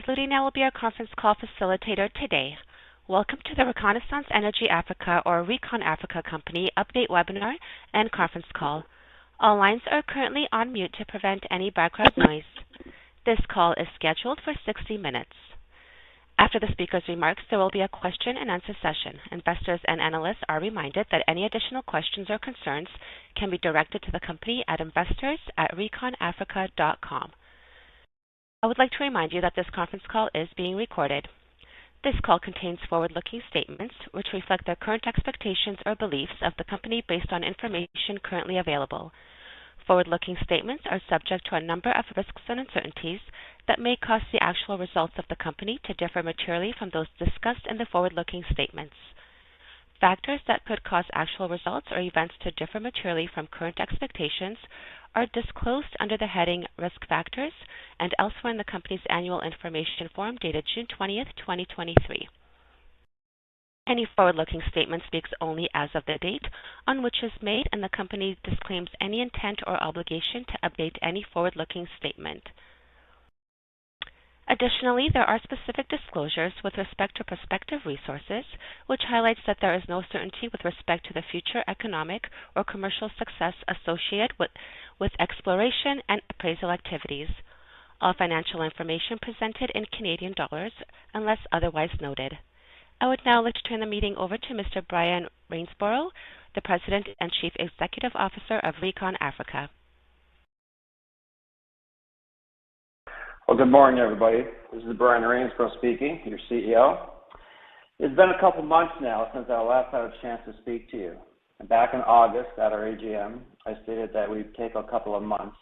Including I will be our conference call facilitator today. Welcome to the Reconnaissance Energy Africa or ReconAfrica Company update webinar and conference call. All lines are currently on mute to prevent any background noise. This call is scheduled for 60 minutes. After the speaker's remarks, there will be a question and answer session. Investors and analysts are reminded that any additional questions or concerns can be directed to the company at investors@reconafrica.com. I would like to remind you that this conference call is being recorded. This call contains forward-looking statements which reflect the current expectations or beliefs of the company based on information currently available. Forward-looking statements are subject to a number of risks and uncertainties that may cause the actual results of the company to differ materially from those discussed in the forward-looking statements. Factors that could cause actual results or events to differ materially from current expectations are disclosed under the heading Risk Factors and elsewhere in the company's annual information form dated June 20th, 2023. Any forward-looking statement speaks only as of the date on which it is made, and the company disclaims any intent or obligation to update any forward-looking statement. Additionally, there are specific disclosures with respect to prospective resources, which highlights that there is no certainty with respect to the future economic or commercial success associated with exploration and appraisal activities. All financial information presented in Canadian dollars unless otherwise noted. I would now like to turn the meeting over to Mr. Brian Reinsborough, the President and Chief Executive Officer of ReconAfrica. Well, good morning, everybody. This is Brian Reinsborough speaking, your CEO. It's been a couple months now since I last had a chance to speak to you. And back in August at our AGM, I stated that we'd take a couple of months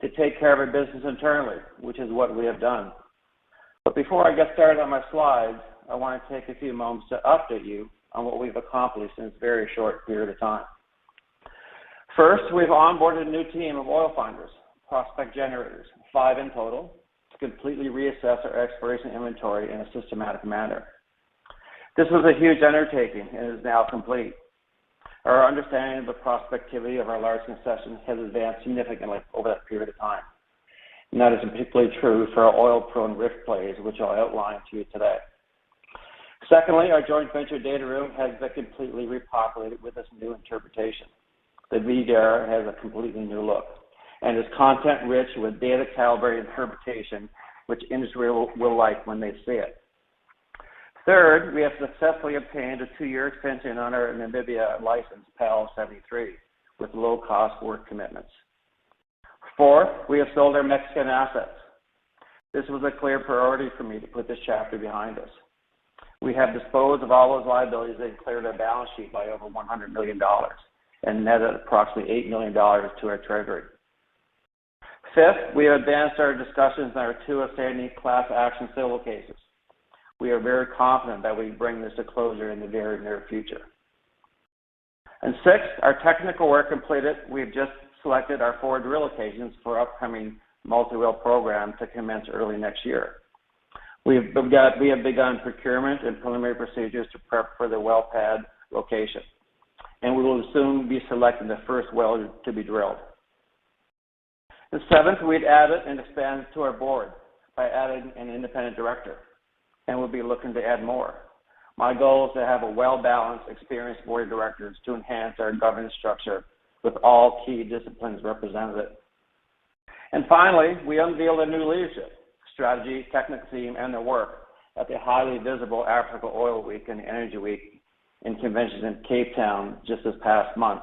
to take care of our business internally, which is what we have done. But before I get started on my slides, I want to take a few moments to update you on what we've accomplished in this very short period of time. First, we've onboarded a new team of oil finders, prospect generators, 5 in total, to completely reassess our exploration inventory in a systematic manner. This was a huge undertaking and is now complete. Our understanding of the prospectivity of our large concessions has advanced significantly over that period of time. And that is particularly true for our oil-prone rift plays, which I'll outline to you today. Secondly, our joint venture data room has been completely repopulated with this new interpretation. The VDR has a completely new look and is content-rich with data-calibrated interpretation, which industry will like when they see it. Third, we have successfully obtained a 2-year extension on our Namibia license, PAL 73, with low-cost work commitments. Fourth, we have sold our Mexican assets. This was a clear priority for me to put this chapter behind us. We have disposed of all those liabilities and cleared our balance sheet by over $100 million and netted approximately $8 million to our treasury. Fifth, we have advanced our discussions on our 2 outstanding class action civil cases. We are very confident that we bring this to closure in the very near future. And sixth, our technical work completed. We've just selected our 4 drill locations for upcoming multi-well program to commence early next year. We have begun procurement and preliminary procedures to prep for the well pad location, and we will soon be selecting the first well to be drilled. And seventh, we've added and expanded to our board by adding an independent director, and we'll be looking to add more. My goal is to have a well-balanced, experienced board of directors to enhance our governance structure with all key disciplines represented. And finally, we unveiled a new leadership, strategy, technical team, and their work at the highly visible Africa Oil Week and Energy Week in conventions in Cape Town just this past month.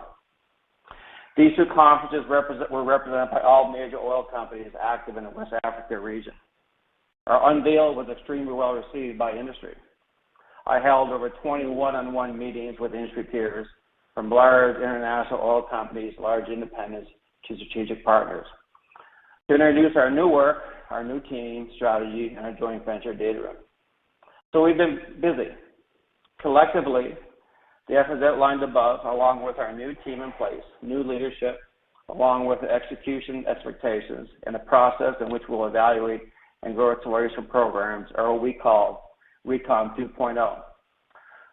These 2 conferences were represented by all major oil companies active in the West Africa region. Our unveil was extremely well received by industry. I held over 20 one-on-one meetings with industry peers, from large international oil companies, large independents, to strategic partners, to introduce our new work, our new team, strategy, and our joint venture data room. So we've been busy. Collectively, the efforts outlined above, along with our new team in place, new leadership, along with the execution expectations, and a process in which we'll evaluate and grow exploration programs, are what we call Recon 2.0,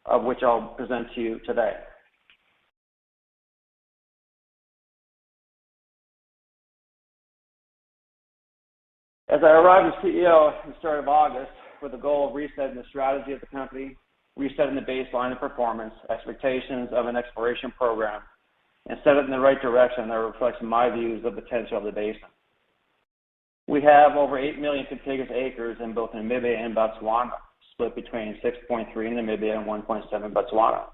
of which I'll present to you today. As I arrived as CEO at the start of August with the goal of resetting the strategy of the company, resetting the baseline of performance, expectations of an exploration program, and set it in the right direction that reflects my views of the potential of the basin. We have over 8 million contiguous acres in both Namibia and Botswana, split between 6.3 in Namibia and 1.7 Botswana.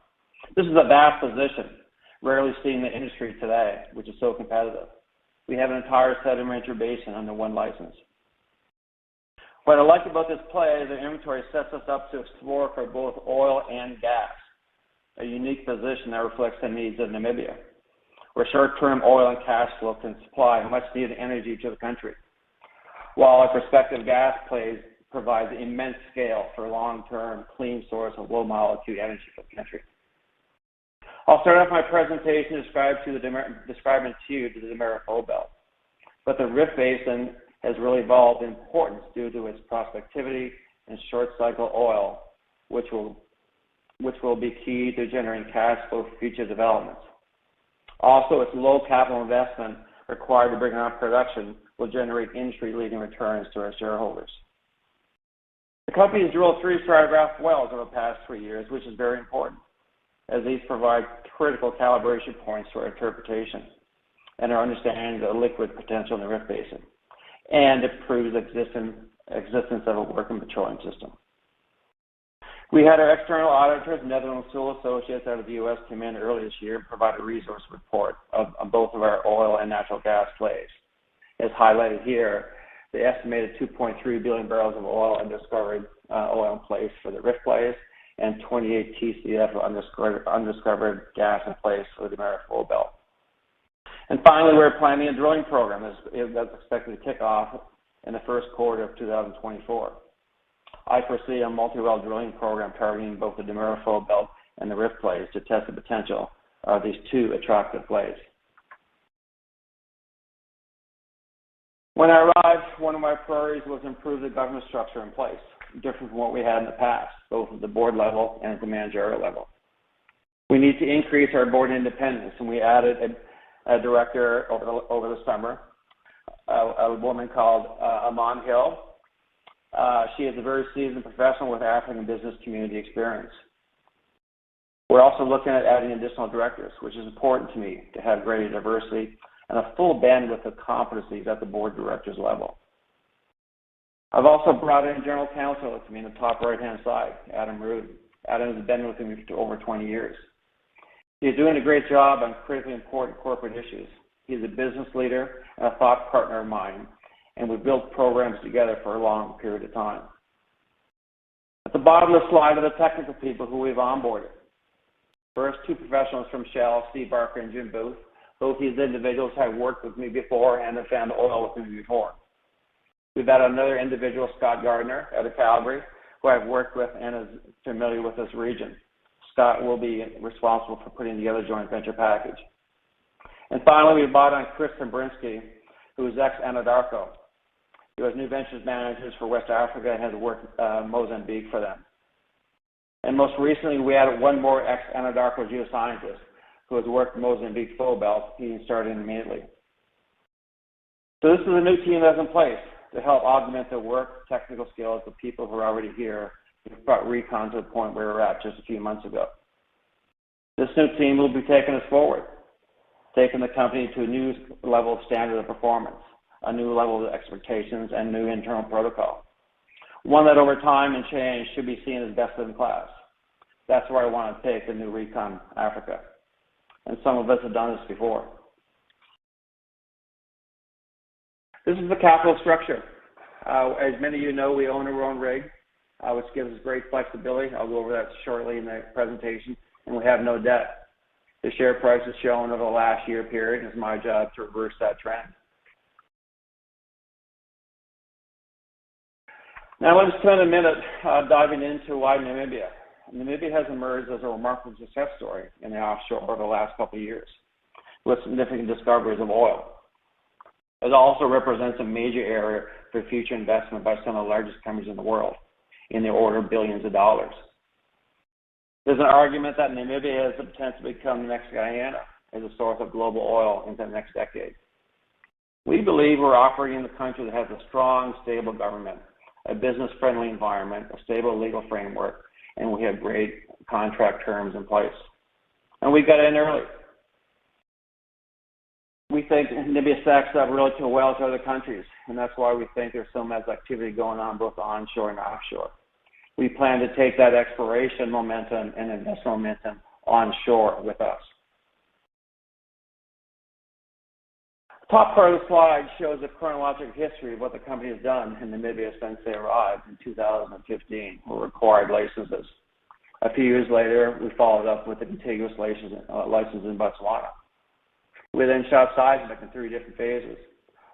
This is a vast position, rarely seen in the industry today, which is so competitive. We have an entire sedimentary basin under one license. What I like about this play is the inventory sets us up to explore for both oil and gas, a unique position that reflects the needs of Namibia, where short-term oil and cash flow can supply much-needed energy to the country, while our prospective gas plays provides immense scale for long-term clean source of low-molecule energy for the country. I'll start off my presentation describing to you the Demerara Fold Belt, but the Rift Basin has really evolved in importance due to its prospectivity and short-cycle oil, which will be key to generating cash flow for future developments. Also, its low capital investment required to bring on production will generate industry-leading returns to our shareholders. The company has drilled 3 stratigraphic wells over the past 3 years, which is very important, as these provide critical calibration points for our interpretation and our understanding of the liquid potential in the Rift Basin, and it proves existence of a working petroleum system. We had our external auditors, Netherlands Sewell Associates out of the U.S., come in early this year and provide a resource report of both of our oil and natural gas plays. As highlighted here, the estimated 2.3 billion barrels of oil undiscovered oil in place for the Rift plays, and 28 TCF of undiscovered gas in place for the Demerara Fold Belt. And finally, we're planning a drilling program that's expected to kick off in the first quarter of 2024. I foresee a multi-well drilling program targeting both the Demerara Fold Belt and the Rift plays to test the potential of these 2 attractive plays. When I arrived, one of my priorities was to improve the governance structure in place, different from what we had in the past, both at the board level and at the managerial level. We need to increase our board independence, and we added a director over the summer, a woman called Aman Hill. She is a very seasoned professional with African business community experience. We're also looking at adding additional directors, which is important to me to have greater diversity and a full bandwidth of competencies at the board directors level. I've also brought in general counsel with me in the top right-hand side, Adam Rood. Adam has been with me for over 20 years. He's doing a great job on critically important corporate issues. He's a business leader and a thought partner of mine, and we've built programs together for a long period of time. At the bottom of the slide are the technical people who we've onboarded. First, 2 professionals from Shell, Steve Barker and Jim Booth. Both these individuals have worked with me before and have found oil with me before. We've had another individual, Scott Gardner, out of Calgary, who I've worked with and is familiar with this region. Scott will be responsible for putting together a joint venture package. And finally, we brought on Chris Zembrinsky, who is ex-Anadarko. He was new ventures managers for West Africa and has worked Mozambique for them. And most recently, we added one more ex-Anadarko geoscientist who has worked Mozambique Fold Belt. He started immediately. So this is a new team that's in place to help augment the work, technical skills of people who are already here. We've brought Recon to the point where we're at just a few months ago. This new team will be taking us forward, taking the company to a new level of standard of performance, a new level of expectations, and new internal protocol. One that over time and change should be seen as best in class. That's where I want to take the new ReconAfrica. And some of us have done this before. This is the capital structure. As many of you know, we own our own rig, which gives us great flexibility. I'll go over that shortly in the presentation. And we have no debt. The share price is shown over the last year period, and it's my job to reverse that trend. Now let's spend a minute diving into why Namibia. Namibia has emerged as a remarkable success story in the offshore over the last couple of years, with significant discoveries of oil. It also represents a major area for future investment by some of the largest companies in the world, in the order of billions of dollars. There's an argument that Namibia has the potential to become the next Guyana as a source of global oil into the next decade. We believe we're operating in a country that has a strong, stable government, a business-friendly environment, a stable legal framework, and we have great contract terms in place. And we got in early. We think Namibia stacks up relatively well to other countries, and that's why we think there's so much activity going on both onshore and offshore. We plan to take that exploration momentum and investment momentum onshore with us. The top part of the slide shows the chronological history of what the company has done in Namibia since they arrived in 2015 or required licenses. A few years later, we followed up with the contiguous license in Botswana. We then shot seismic in 3 different phases,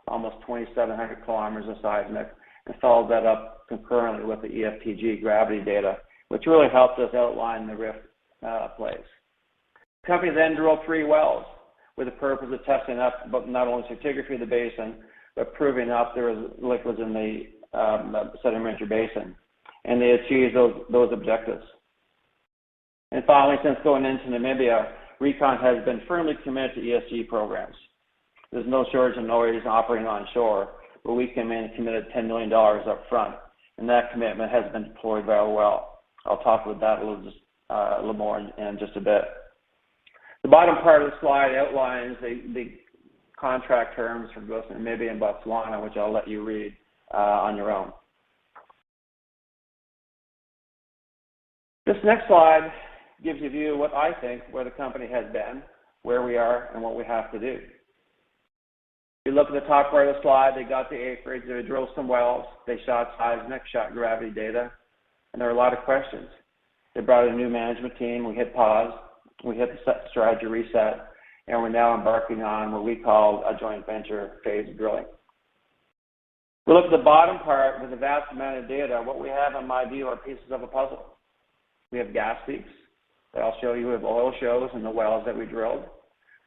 almost 2,700 kilometers of seismic, and followed that up concurrently with the EFTG gravity data, which really helped us outline the rift plays. The company then drilled 3 wells with the purpose of testing up but not only stratigraphy of the basin, but proving up there was liquids in the sedimentary basin, and they achieved those objectives. And finally, since going into Namibia, Recon has been firmly committed to ESG programs. There's no shortage of noise operating onshore, but we came in and committed $10 million up front, and that commitment has been deployed very well. I'll talk about that a little more in just a bit. The bottom part of the slide outlines the contract terms for both Namibia and Botswana, which I'll let you read on your own. This next slide gives you a view of what I think where the company has been, where we are, and what we have to do. If you look at the top part of the slide, they got the acreage, they drilled some wells, they shot seismic, shot gravity data, and there were a lot of questions. They brought in a new management team, we hit pause, we hit the strategy reset, and we're now embarking on what we call a joint venture phase of drilling. We look at the bottom part with a vast amount of data. What we have, in my view, are pieces of a puzzle. We have gas peaks that I'll show you, with oil shows and the wells that we drilled.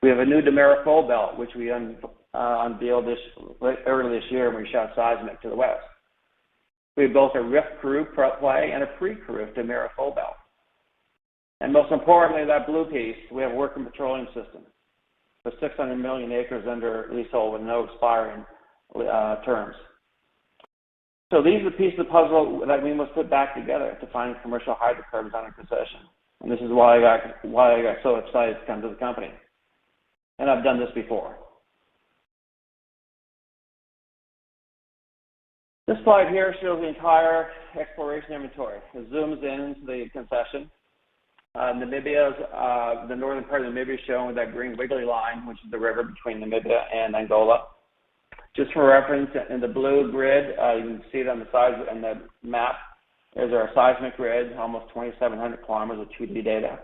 We have a new Damara fold belt, which we unveiled early this year when we shot seismic to the west. We have both a rift crew play and a pre-crew Damara fold belt. And most importantly, that blue piece, we have a working petroleum system with 600 million acres under leasehold with no expiring terms. So these are the pieces of the puzzle that we must put back together to find commercial hydrocarbons under concession. And this is why I got so excited to come to the company. And I've done this before. This slide here shows the entire exploration inventory. It zooms into the concession. Namibia's, the northern part of Namibia is shown with that green wiggly line, which is the river between Namibia and Angola. Just for reference, in the blue grid, you can see it on the side and the map. There's our seismic grid, almost 2,700 kilometers of 2D data.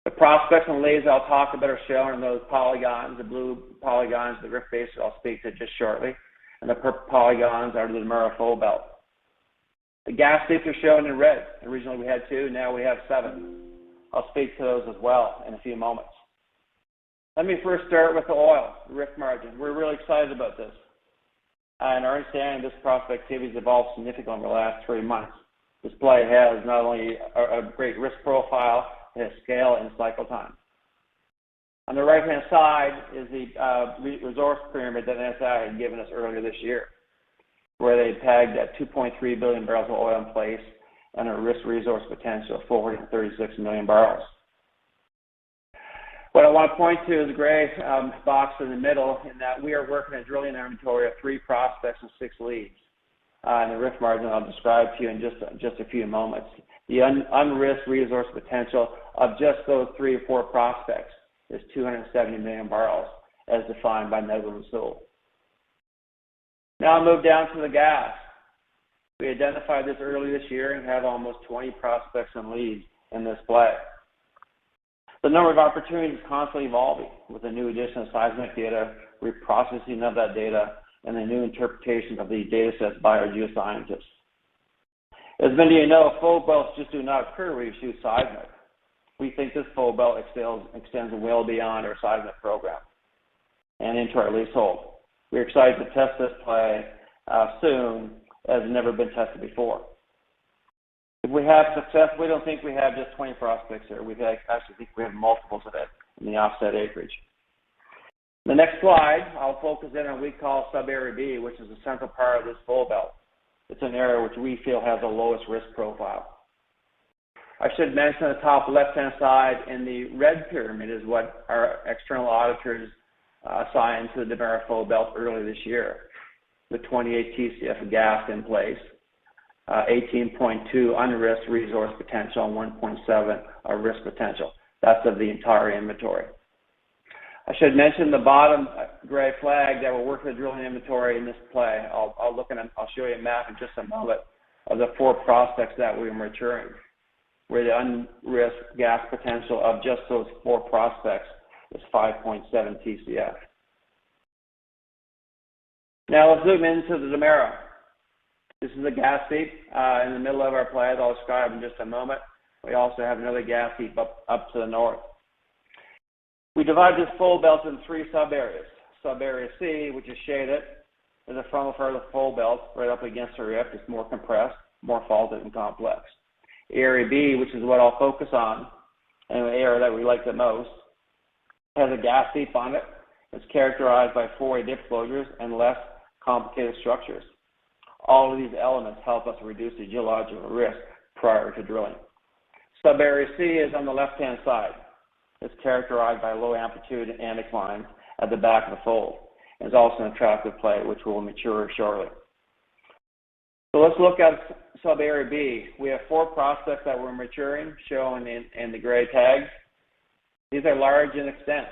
The prospects and leads I'll talk about are shown in those polygons. The blue polygons, the rift basin, I'll speak to just shortly. And the purple polygons are the Damara fold belt. The gas leaks are shown in red. Originally we had 2, now we have 7. I'll speak to those as well in a few moments. Let me first start with the oil, the rift margin. We're really excited about this. And our understanding of this prospectivity has evolved significantly over the last 3 months. This play has not only a great risk profile, it has scale and cycle time. On the right-hand side is the resource pyramid that NSI had given us earlier this year, where they tagged at 2.3 billion barrels of oil in place and a risk resource potential of 436 million barrels. What I want to point to is the gray box in the middle, in that we are working a drilling inventory of 3 prospects and 6 leads. And the rift margin I'll describe to you in just a few moments. The unrisked resource potential of just those 3 or 4 prospects is 270 million barrels, as defined by Netherlands Sewell. Now I'll move down to the gas. We identified this early this year and have almost 20 prospects and leads in this play. The number of opportunities is constantly evolving with the new addition of seismic data, reprocessing of that data, and the new interpretation of these data sets by our geoscientists. As many of you know, fold belts just do not occur where you shoot seismic. We think this fold belt extends well beyond our seismic program and into our leasehold. We're excited to test this play soon, as it's never been tested before. If we have success, we don't think we have just 20 prospects here. We actually think we have multiples of it in the offset acreage. The next slide, I'll focus in on what we call sub-area B, which is the central part of this fold belt. It's an area which we feel has the lowest risk profile. I should mention on the top left-hand side in the red pyramid is what our external auditors assigned to the Namibia fold belt earlier this year, with 28 TCF of gas in place, 18.2 unrisked resource potential, and 1.7 of risk potential. That's of the entire inventory. I should mention the bottom gray flag that we're working with drilling inventory in this play. I'll show you a map in just a moment of the 4 prospects that we're maturing, where the unrisked gas potential of just those 4 prospects is 5.7 TCF. Now let's zoom into the Namibia. This is a gas heap in the middle of our play that I'll describe in just a moment. We also have another gas heap up to the north. We divide this fold belt into 3 sub-areas. Sub-area C, which is shaded, is the frontal part of the fold belt right up against the rift. It's more compressed, more faulted and complex. Area B, which is what I'll focus on, and the area that we like the most, has a gas heap on it. It's characterized by 4 dip closures and less complicated structures. All of these elements help us reduce the geological risk prior to drilling. Sub-area C is on the left-hand side. It's characterized by low amplitude anticlines at the back of the fold. It's also an attractive play, which will mature shortly. So let's look at sub-area B. We have 4 prospects that we're maturing, shown in the gray tags. These are large in extent.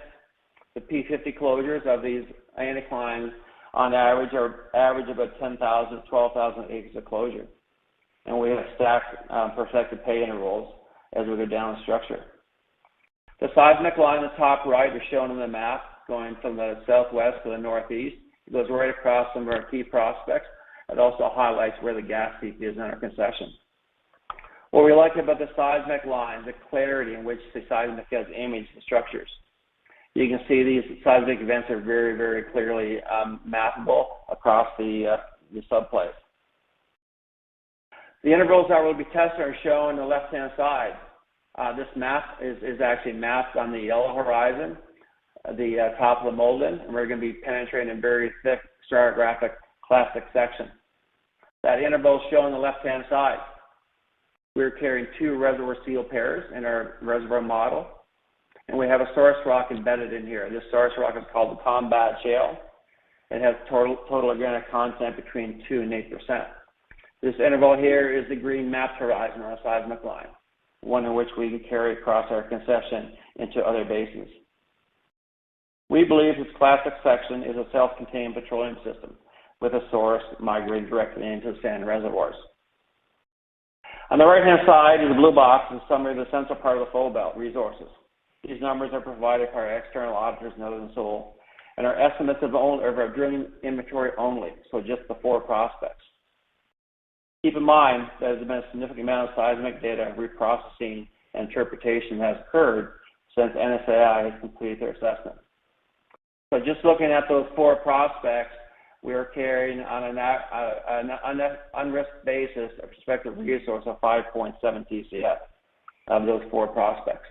The P50 closures of these anticlines on average about 10,000 to 12,000 acres of closure. And we have stacked perfected pay intervals as we go down the structure. The seismic line on the top right is shown on the map, going from the southwest to the northeast. It goes right across some of our key prospects. It also highlights where the gas heap is in our concession. What we like about the seismic line, the clarity in which the seismic has imaged the structures. You can see these seismic events are very, very clearly mappable across the subplays. The intervals that will be tested are shown on the left-hand side. This map is actually mapped on the yellow horizon, the top of the Molden, and we're going to be penetrating a very thick stratigraphic clastic section. That interval is shown on the left-hand side. We're carrying 2 reservoir seal pairs in our reservoir model, and we have a source rock embedded in here. This source rock is called the Combat Shale. It has total organic content between 2 and 8%. This interval here is the green mapped horizon on a seismic line, one in which we can carry across our concession into other basins. We believe this clastic section is a self-contained petroleum system with a source migrating directly into the sand reservoirs. On the right-hand side is the blue box, is a summary of the central part of the fold belt resources. These numbers are provided by our external auditors, Northern Soul, and are estimates of our drilling inventory only, so just the 4 prospects. Keep in mind that there's been a significant amount of seismic data reprocessing and interpretation has occurred since NSAI has completed their assessment. So just looking at those 4 prospects, we are carrying on an unrisked basis a prospective resource of 5.7 TCF of those 4 prospects.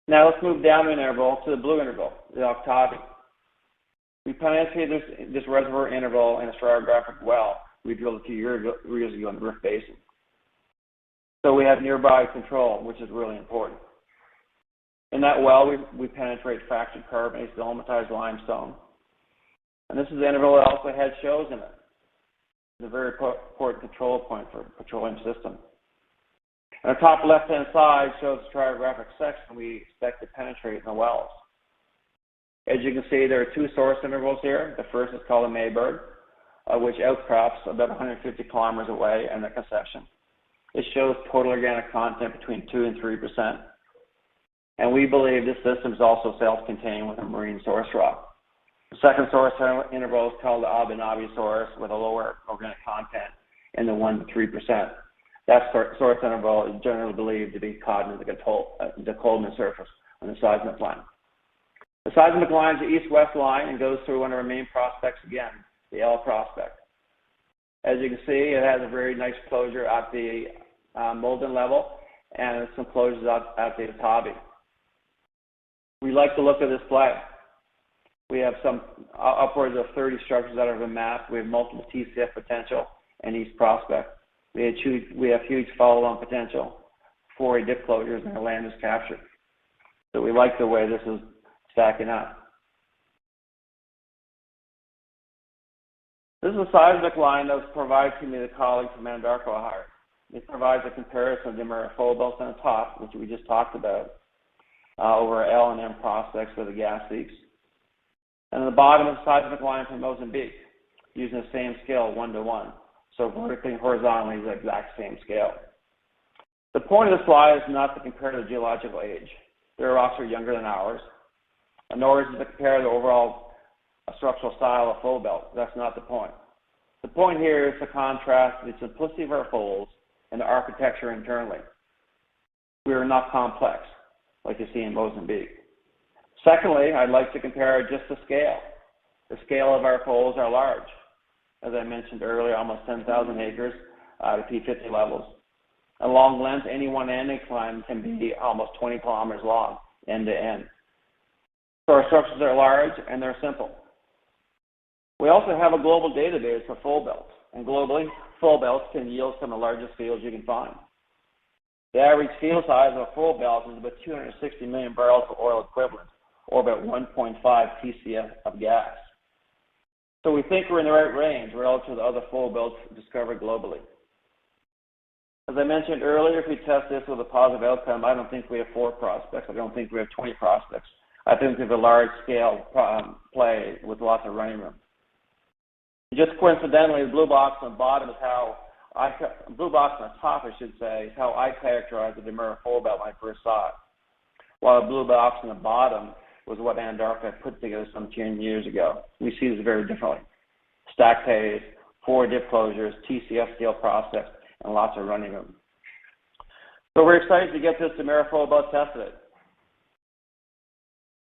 Now let's move down the interval to the blue interval, the Octavi. We penetrated this reservoir interval in a stratigraphic well we drilled a few years ago in the Rift Basin. So we have nearby control, which is really important. In that well, we penetrate fractured carbonates, dolomitized limestone. And this is the interval that also had shows in it. It's a very important control point for a petroleum system. And the top left-hand side shows the stratigraphic section we expect to penetrate in the wells. As you can see, there are 2 source intervals here. The first is called the Mayberg, which outcrops about 150 kilometers away in the concession. It shows total organic content between 2 and 3%. And we believe this system is also self-contained with a marine source rock. The second source interval is called the Abinabi source with a lower organic content in the 1 to 3%. That source interval is generally believed to be caught in the Coleman surface on the seismic line. The seismic line is the east-west line and goes through one of our main prospects again, the L prospect. As you can see, it has a very nice closure at the Molden level and some closures at the Octavi. We like the look of this play. We have some upwards of 30 structures that have been mapped. We have multiple TCF potential in each prospect. We have huge follow-on potential, 4 dip closures, and our land is captured. So we like the way this is stacking up. This is a seismic line that was provided to me, the colleague from Anadarko hired. It provides a comparison of the Murray fold belts on the top, which we just talked about, over L and M prospects for the gas seeps. And at the bottom is a seismic line from Mozambique, using the same scale, 1:1. So vertically and horizontally, the exact same scale. The point of the slide is not to compare the geological age. Their rocks are younger than ours, nor is it to compare the overall structural style of fold belt. That's not the point. The point here is to contrast the simplicity of our folds and the architecture internally. We are not complex, like you see in Mozambique. Secondly, I'd like to compare just the scale. The scale of our folds are large. As I mentioned earlier, almost 10,000 acres at P50 levels. Along length, any one end incline can be almost 20 kilometers long, end to end. So our structures are large and they're simple. We also have a global database for fold belts, and globally, fold belts can yield some of the largest fields you can find. The average field size of a fold belt is about 260 million barrels of oil equivalent, or about 1.5 TCF of gas. So we think we're in the right range relative to other fold belts discovered globally. As I mentioned earlier, if we test this with a positive outcome, I don't think we have 4 prospects. I don't think we have 20 prospects. I think we have a large-scale play with lots of running room. Just coincidentally, the blue box on the bottom is blue box on the top, I should say, is how I characterized the Demura fold belt when I first saw it. While the blue box on the bottom was what Anadarko had put together some 10 years ago. We see this very differently. Stack pays, 4 dip closures, TCF scale prospects, and lots of running room. So we're excited to get this Demura fold belt tested.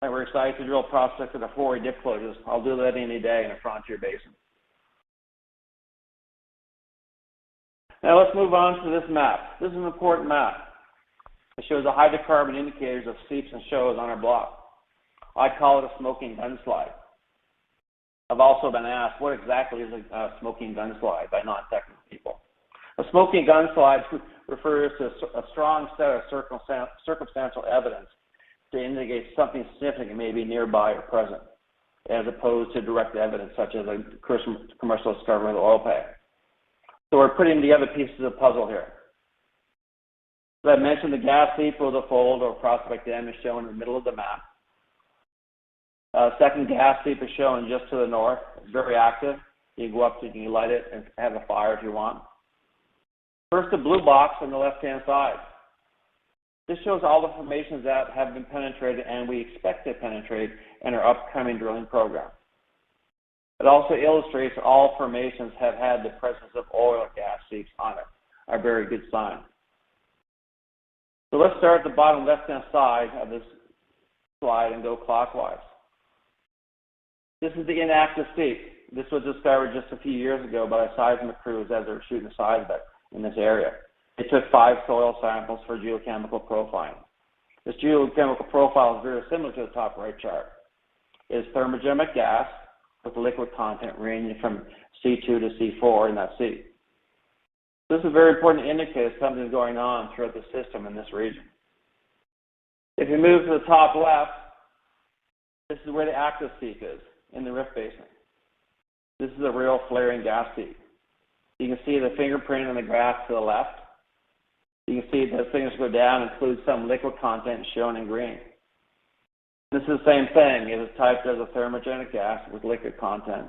And we're excited to drill prospects at the 4 dip closures. I'll do that any day in a frontier basin. Now let's move on to this map. This is an important map. It shows the hydrocarbon indicators of seeps and shows on our block. I call it a smoking gun slide. I've also been asked, what exactly is a smoking gun slide by non-technical people? A smoking gun slide refers to a strong set of circumstantial evidence to indicate something significant may be nearby or present, as opposed to direct evidence such as a commercial discovery of the oil pay. So we're putting together pieces of the puzzle here. As I mentioned, the gas seep or the fold or prospect M is shown in the middle of the map. Second gas seep is shown just to the north. It's very active. You can go up, you can light it and have a fire if you want. First, the blue box on the left-hand side. This shows all the formations that have been penetrated and we expect to penetrate in our upcoming drilling program. It also illustrates all formations have had the presence of oil or gas seeps on it, a very good sign. So let's start at the bottom left-hand side of this slide and go clockwise. This is the inactive seep. This was discovered just a few years ago by a seismic crews as they were shooting the seismic in this area. They took 5 soil samples for geochemical profiling. This geochemical profile is very similar to the top right chart. It is thermogenic gas with liquid content ranging from C2 to C4 in that seep. This is a very important indicator something is going on throughout the system in this region. If you move to the top left, this is where the active seep is, in the Rift Basin. This is a real flaring gas seep. You can see the fingerprint on the graph to the left. You can see the fingers go down, include some liquid content shown in green. This is the same thing. It is typed as a thermogenic gas with liquid content,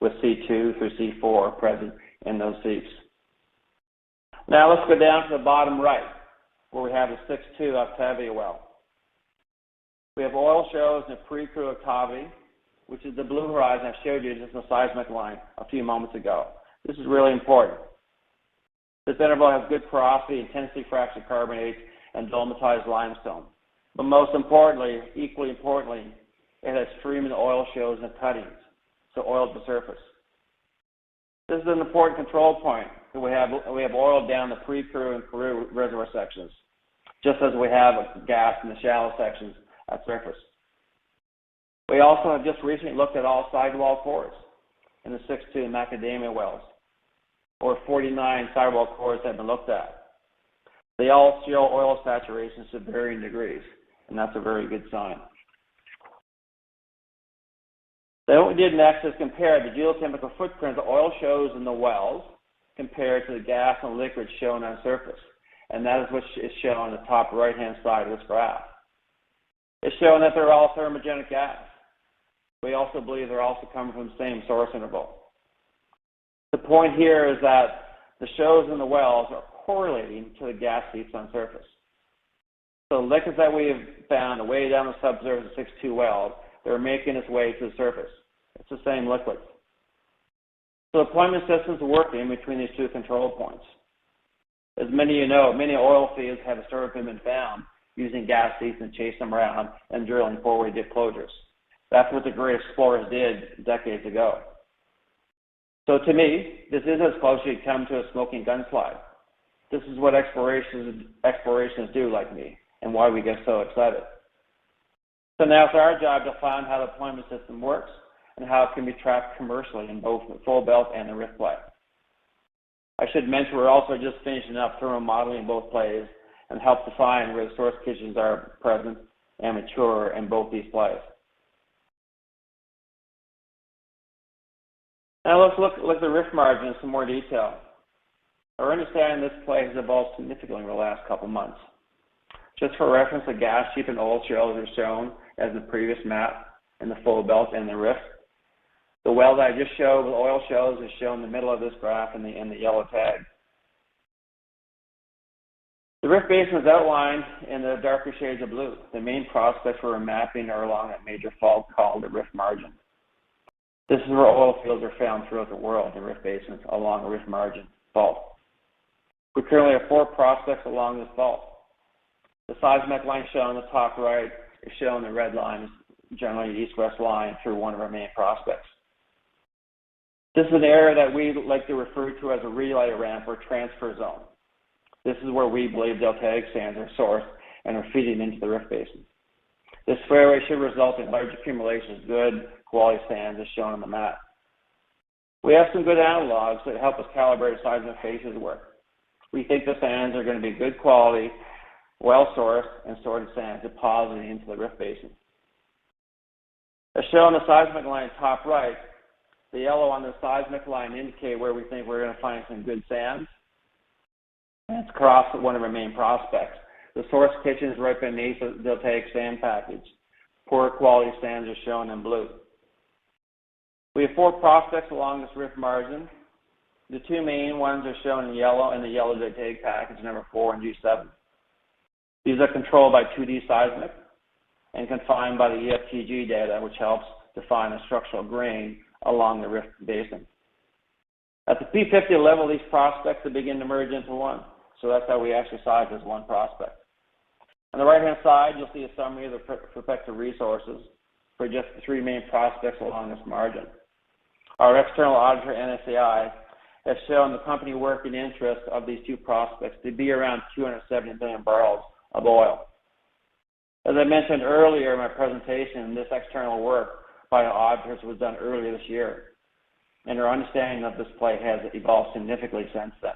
with C2 through C4 present in those seeps. Now let's go down to the bottom right, where we have the 6-2 Octavia well. We have oil shows in the pre-crew Octavia, which is the blue horizon I showed you just in the seismic line a few moments ago. This is really important. This interval has good porosity, intensity fractured carbonates, and dolomitized limestone. But most importantly, equally importantly, it has streaming oil shows and cuttings, so oil to surface. This is an important control point. We have oil down the pre-crew and Peru reservoir sections, just as we have gas in the shallow sections at surface. We also have just recently looked at all sidewall cores in the 6-2 macadamia wells, or 49 sidewall cores have been looked at. They all show oil saturations to varying degrees, and that's a very good sign. Then what we did next is compare the geochemical footprint of oil shows in the wells compared to the gas and liquids shown on surface. And that is what is shown on the top right-hand side of this graph. It's showing that they're all thermogenic gas. We also believe they're also coming from the same source interval. The point here is that the shows in the wells are correlating to the gas heaps on surface. So the liquids that we have found way down the subsurface of 6-2 wells, they're making its way to the surface. It's the same liquids. So the deployment system is working between these two control points. As many of you know, many oil fields have historically been found using gas heaps and chase them around and drilling forward dip closures. That's what the great explorers did decades ago. So to me, this is as close as you come to a smoking gun slide. This is what explorations do, like me, and why we get so excited. So now it's our job to find how the deployment system works and how it can be tracked commercially in both the full belt and the rift play. I should mention we're also just finishing up thermal modeling both plays and help define where the source conditions are present and mature in both these plays. Now let's look at the rift margin in some more detail. Our understanding of this play has evolved significantly in the last couple months. Just for reference, the gas heap and oil shows are shown as the previous map in the full belt and the rift. The well that I just showed with oil shows is shown in the middle of this graph in the yellow tag. The rift basin is outlined in the darker shades of blue. The main prospects we're mapping are along that major fault called the rift margin. This is where oil fields are found throughout the world, the rift basins along the rift margin fault. We currently have 4 prospects along this fault. The seismic line shown on the top right is shown in the red line, generally an east-west line through one of our main prospects. This is an area that we like to refer to as a relay ramp or transfer zone. This is where we believe deltaic sands are sourced and are feeding into the rift basin. This fairway should result in large accumulations of good quality sands as shown on the map. We have some good analogs that help us calibrate seismic phases work. We think the sands are going to be good quality, well-sourced, and sorted sands depositing into the rift basin. As shown on the seismic line top right, the yellow on the seismic line indicate where we think we're going to find some good sands. And it's across one of our main prospects. The source kitchen is right beneath the deltaic sand package. Poor quality sands are shown in blue. We have 4 prospects along this rift margin. The 2 main ones are shown in yellow in the yellow deltaic package, number 4 and G7. These are controlled by 2D seismic and confined by the EFTG data, which helps define a structural grain along the rift basin. At the P50 level, these prospects begin to merge into one. So that's how we actually size as one prospect. On the right-hand side, you'll see a summary of the prospective resources for just the 3 main prospects along this margin. Our external auditor, NSAI, has shown the company working interest of these 2 prospects to be around 270 million barrels of oil. As I mentioned earlier in my presentation, this external work by our auditors was done earlier this year, and our understanding of this play has evolved significantly since then.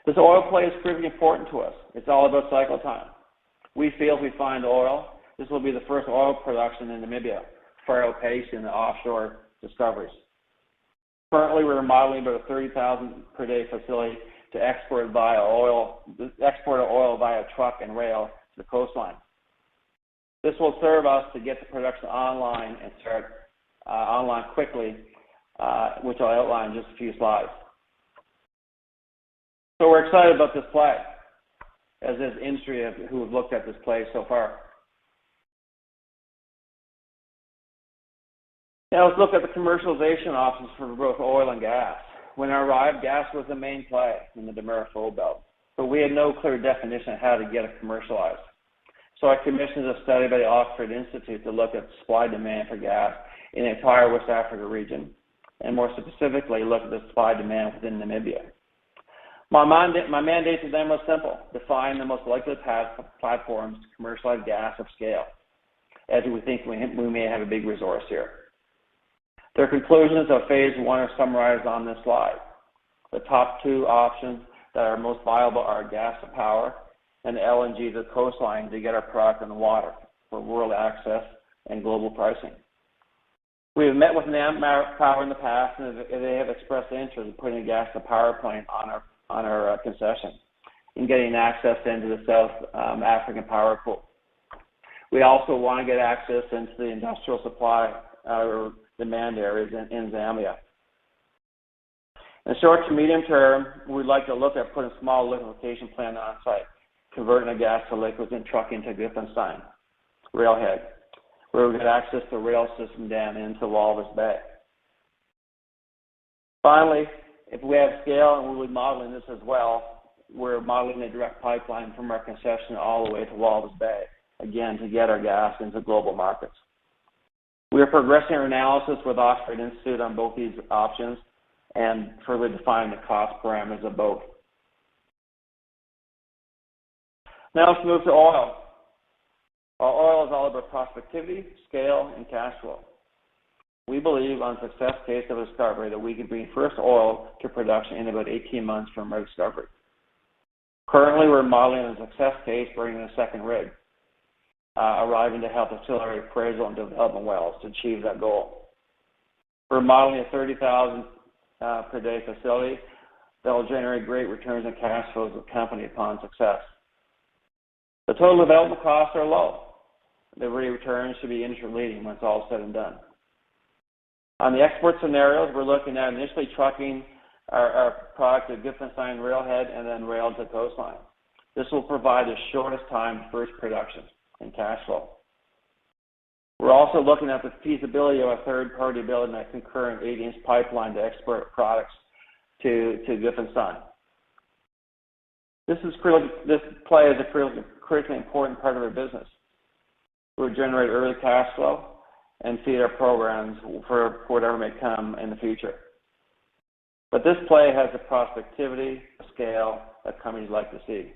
This oil play is pretty important to us. It's all about cycle time. We feel if we find oil, this will be the first oil production in Namibia, far outpacing the offshore discoveries. Currently, we're modeling about a 30,000 per day facility to export oil via truck and rail to the coastline. This will serve us to get the production online and start online quickly, which I'll outline in just a few slides. So we're excited about this play, as is industry who have looked at this play so far. Now let's look at the commercialization options for both oil and gas. When I arrived, gas was the main play in the Demura Full Belt, but we had no clear definition of how to get it commercialized. So I commissioned a study by the Oxford Institute to look at supply demand for gas in the entire West Africa region, and more specifically, look at the supply demand within Namibia. My mandate to them was simple: define the most likely platforms to commercialize gas of scale. as we think we may have a big resource here. Their conclusions of phase one are summarized on this slide. The top two options that are most viable are gas to power and LNG to the coastline to get our product on the water for world access and global pricing. We have met with Namibia Power in the past, and they have expressed interest in putting a gas to power plant on our concession and getting access into the South African power pool. We also want to get access into the industrial supply or demand areas in Zambia. In the short to medium term, we'd like to look at putting a small liquefaction plant on site, converting the gas to liquids and trucking to Giffenstein railhead, where we get access to the rail system down into Walvis Bay. Finally, if we have scale, and we would modeling this as well, we're modeling a direct pipeline from our concession all the way to Walvis Bay, again, to get our gas into global markets. We are progressing our analysis with Oxford Institute on both these options and further defining the cost parameters of both. Now let's move to oil. Our oil is all about prospectivity, scale, and cash flow. We believe on the success case of a discovery that we can bring first oil to production in about 18 months from our discovery. Currently, we're modeling a success case bringing a second rig, arriving to help accelerate appraisal and development wells to achieve that goal. We're modeling a 30,000 per day facility that will generate great returns and cash flows of the company upon success. The total development costs are low. The rate of returns should be industry-leading when it's all said and done. On the export scenarios, we're looking at initially trucking our product to Giffenstein railhead and then rail to the coastline. This will provide the shortest time to first production and cash flow. We're also looking at the feasibility of a third-party building a concurrent 8-inch pipeline to export products to Giffenstein. This play is a critically important part of our business. We'll generate early cash flow and feed our programs for whatever may come in the future. But this play has the prospectivity, scale that companies like to see.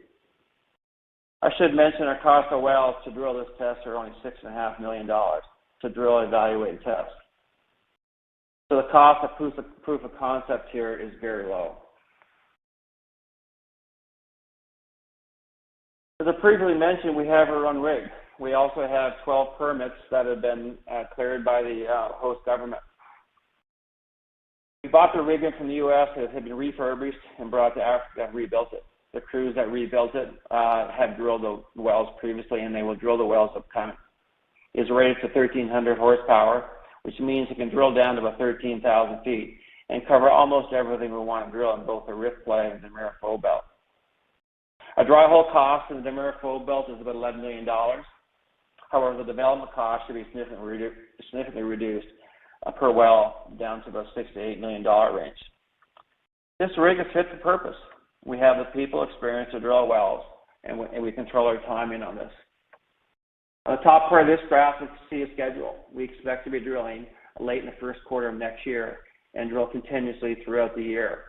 I should mention our cost of wells to drill this test are only $6.5 million to drill, evaluate, and test. So the cost of proof of concept here is very low. As I previously mentioned, we have our own rig. We also have 12 permits that have been cleared by the host government. We bought the rig in from the U.S. It had been refurbished and brought to Africa and rebuilt it. The crews that rebuilt it had drilled the wells previously, and they will drill the wells upcoming. It's rated to 1,300 horsepower, which means it can drill down to about 13,000 feet and cover almost everything we want to drill in both the Rift Play and the Demerara Fold Belt. A dry hole cost in the Demerara Fold Belt is about $11 million. However, the development cost should be significantly reduced per well down to about $6 to $8 million range. This rig is fit for purpose. We have the people experience to drill wells, and we control our timing on this. On the top part of this graph, you can see a schedule. We expect to be drilling late in the first quarter of next year and drill continuously throughout the year,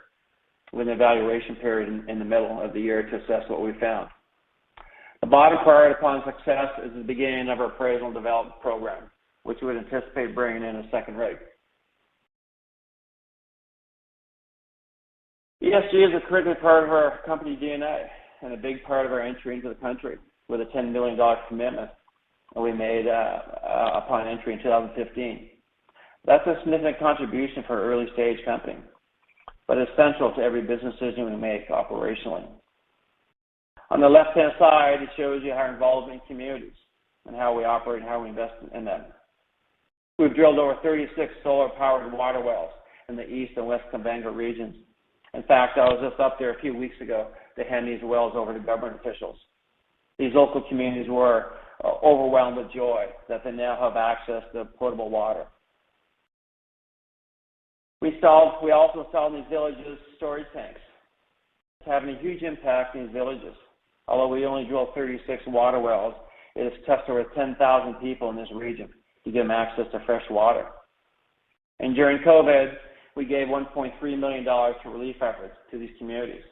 with an evaluation period in the middle of the year to assess what we found. The bottom part, upon success, is the beginning of our appraisal and development program, which we would anticipate bringing in a second rig. ESG is a critical part of our company DNA and a big part of our entry into the country, with a $10 million commitment we made upon entry in 2015. That's a significant contribution for an early stage company, but it's central to every business decision we make operationally. On the left-hand side, it shows you our involvement in communities and how we operate and how we invest in them. We've drilled over 36 solar-powered water wells in the East and West Kambenga regions. In fact, I was just up there a few weeks ago to hand these wells over to government officials. These local communities were overwhelmed with joy that they now have access to potable water. We also installed in these villages storage tanks. It's having a huge impact in these villages. Although we only drilled 36 water wells, it has touched over 10,000 people in this region to give them access to fresh water. And during COVID, we gave $1.3 million to relief efforts to these communities.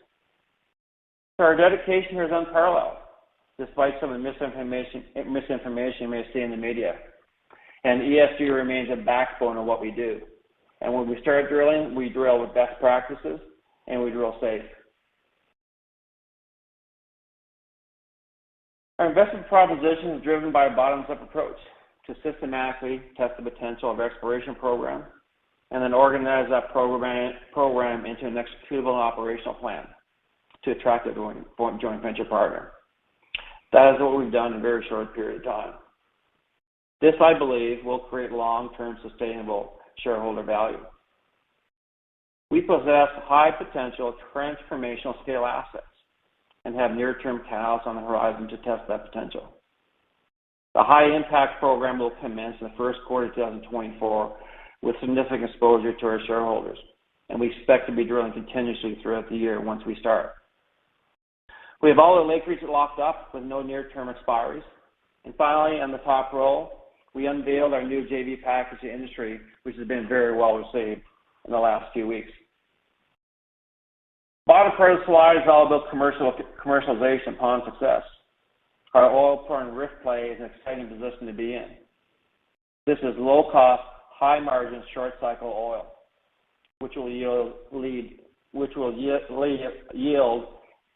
So our dedication here is unparalleled. despite some of the misinformation you may see in the media. And ESG remains a backbone of what we do. And when we start drilling, we drill with best practices and we drill safe. Our investment proposition is driven by a bottoms-up approach to systematically test the potential of exploration program and then organize that program into an executable operational plan to attract a joint venture partner. That is what we've done in a very short period of time. This, I believe, will create long-term sustainable shareholder value. We possess high potential transformational scale assets and have near-term catalysts on the horizon to test that potential. The high-impact program will commence in the first quarter of 2024 with significant exposure to our shareholders, and we expect to be drilling continuously throughout the year once we start. We have all the acreage locked up with no near-term expiries. And finally, on the top row, we unveiled our new JV package to industry, which has been very well received in the last few weeks. Bottom part of the slide is all about commercialization upon success. Our oil-prone rift play is an exciting position to be in. This is low-cost, high-margin, short-cycle oil, which will yield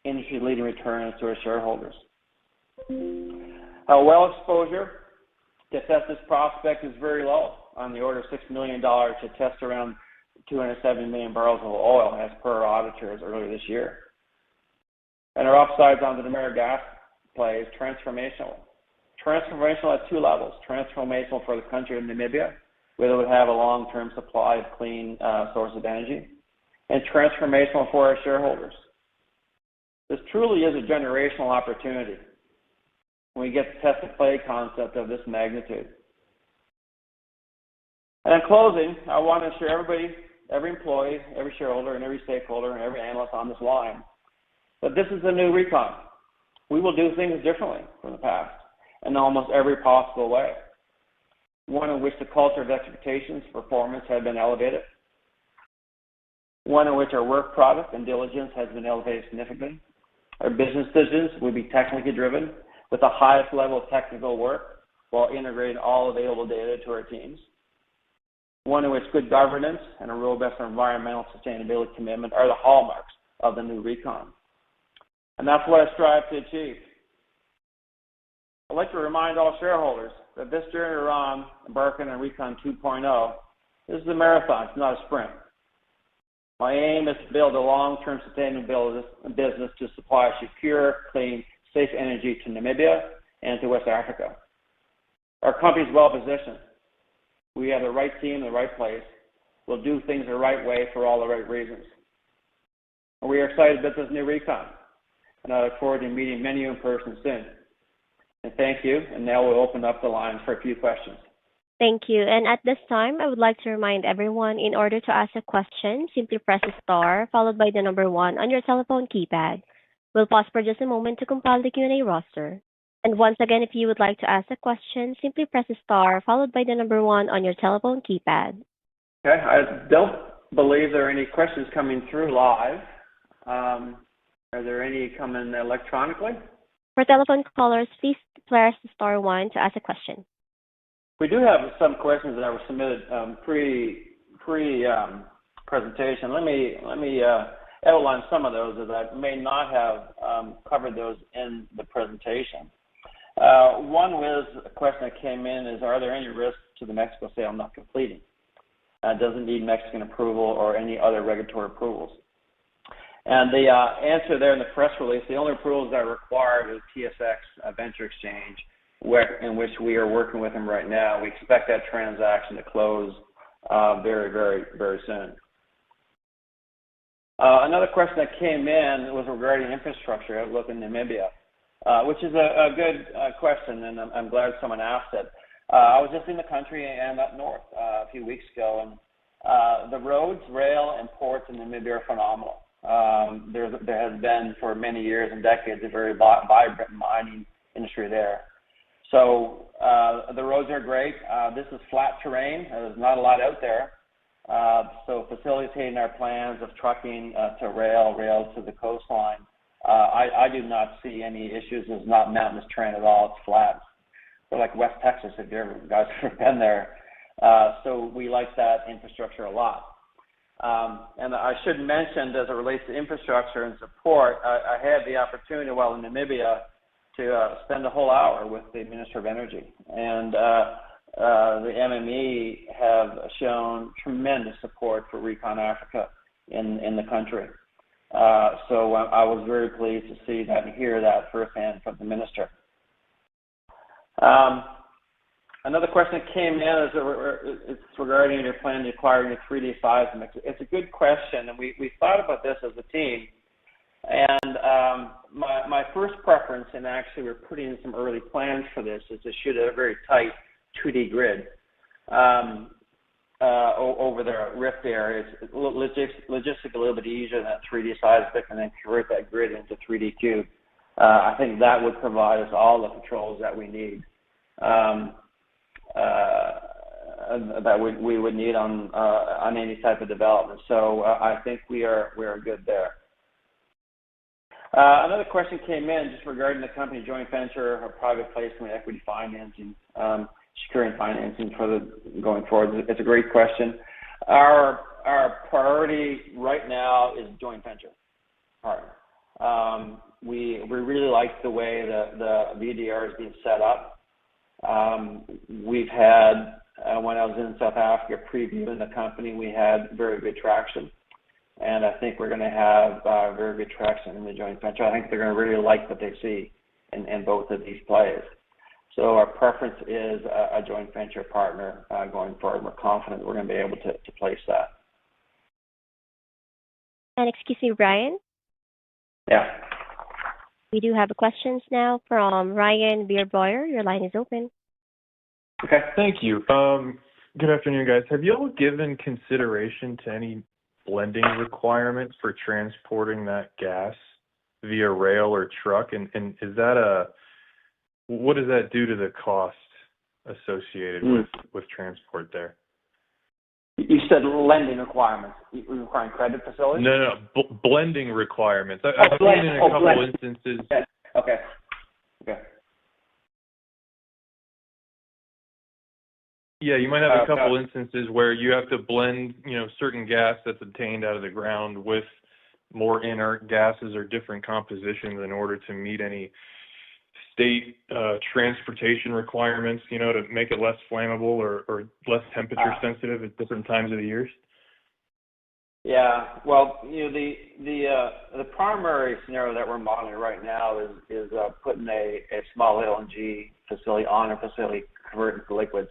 industry-leading returns to our shareholders. Our well exposure to test this prospect is very low, on the order of $6 million to test around 270 million barrels of oil, as per our auditors earlier this year. And our upsides on the Namibia gas play is transformational. Transformational at two levels. Transformational for the country of Namibia, where it would have a long-term supply of clean source of energy, and transformational for our shareholders. This truly is a generational opportunity when we get to test the play concept of this magnitude. And in closing, I want to assure everybody, every employee, every shareholder, and every stakeholder, and every analyst on this line, that this is a new Recon. We will do things differently from the past in almost every possible way. One in which the culture of expectations, performance have been elevated. One in which our work product and diligence has been elevated significantly. Our business decisions will be technically driven with the highest level of technical work while integrating all available data to our teams. One in which good governance and a robust environmental sustainability commitment are the hallmarks of the new Recon. And that's what I strive to achieve. I'd like to remind all shareholders that this journey we're on, embarking on Recon 2.0, this is a marathon, it's not a sprint. My aim is to build a long-term sustainable business to supply secure, clean, safe energy to Namibia and to West Africa. Our company is well positioned. We have the right team in the right place. We'll do things the right way for all the right reasons. And we are excited about this new Recon. And I look forward to meeting many of you in person soon. And thank you. And now we'll open up the lines for a few questions. Thank you. And at this time, I would like to remind everyone, in order to ask a question, simply press star followed by the number 1 on your telephone keypad. We'll pause for just a moment to compile the Q&A roster. And once again, if you would like to ask a question, simply press star followed by the number 1 on your telephone keypad. Okay. I don't believe there are any questions coming through live. Are there any coming electronically? For telephone callers, please press star 1 to ask a question. We do have some questions that were submitted pre-presentation. Let me outline some of those, as I may not have covered those in the presentation. One was a question that came in is, are there any risks to the Mexico sale not completing? Does it need Mexican approval or any other regulatory approvals? And the answer there in the press release, the only approvals that are required is TSX Venture Exchange, in which we are working with them right now. We expect that transaction to close very, very, very soon. Another question that came in was regarding infrastructure outlook in Namibia, which is a good question, and I'm glad someone asked it. I was just in the country and up north a few weeks ago, and the roads, rail, and ports in Namibia are phenomenal. There has been for many years and decades a very vibrant mining industry there. So the roads are great. This is flat terrain. There's not a lot out there. So facilitating our plans of trucking to rail to the coastline I do not see any issues. It's not mountainous terrain at all. It's flat. So like West Texas, if you guys have ever been there. So we like that infrastructure a lot. And I should mention, as it relates to infrastructure and support, I had the opportunity while in Namibia to spend a whole hour with the Minister of Energy. And the MME have shown tremendous support for ReconAfrica in the country. So I was very pleased to see that and hear that firsthand from the minister. Another question that came in is it's regarding your plan to acquire your 3D seismic. It's a good question, and we thought about this as a team. And my first preference, and actually we're putting in some early plans for this, is to shoot a very tight 2D grid over the rift areas. Logistically a little bit easier than 3D seismic, and then convert that grid into 3D cube. I think that would provide us all the controls that we need. That we would need on any type of development. So I think we are good there. Another question came in just regarding the company joint venture or private placement, equity financing, securing financing for the going forward. It's a great question. Our priority right now is joint venture partner. We really like the way the VDR is being set up. We've had, when I was in South Africa previewing the company, we had very good traction. And I think we're going to have very good traction in the joint venture. I think they're going to really like what they see in both of these plays. So our preference is a joint venture partner going forward. We're confident we're going to be able to place that. And excuse me, Brian? Yeah. We do have questions now from Ryan Beerboyer. Your line is open. Okay. Thank you. Good afternoon, guys. Have you all given consideration to any blending requirements for transporting that gas via rail or truck? And is that what does that do to the cost associated with transport there? You said lending requirements. You're requiring credit facilities? No. Blending requirements. I've seen in a couple instances. Okay. Yeah, you might have a couple instances where you have to blend, certain gas that's obtained out of the ground with more inert gases or different compositions in order to meet any state transportation requirements, to make it less flammable or less temperature sensitive at different times of the years? Yeah, well, the primary scenario that we're modeling right now is putting a small LNG facility on a facility, converting to liquids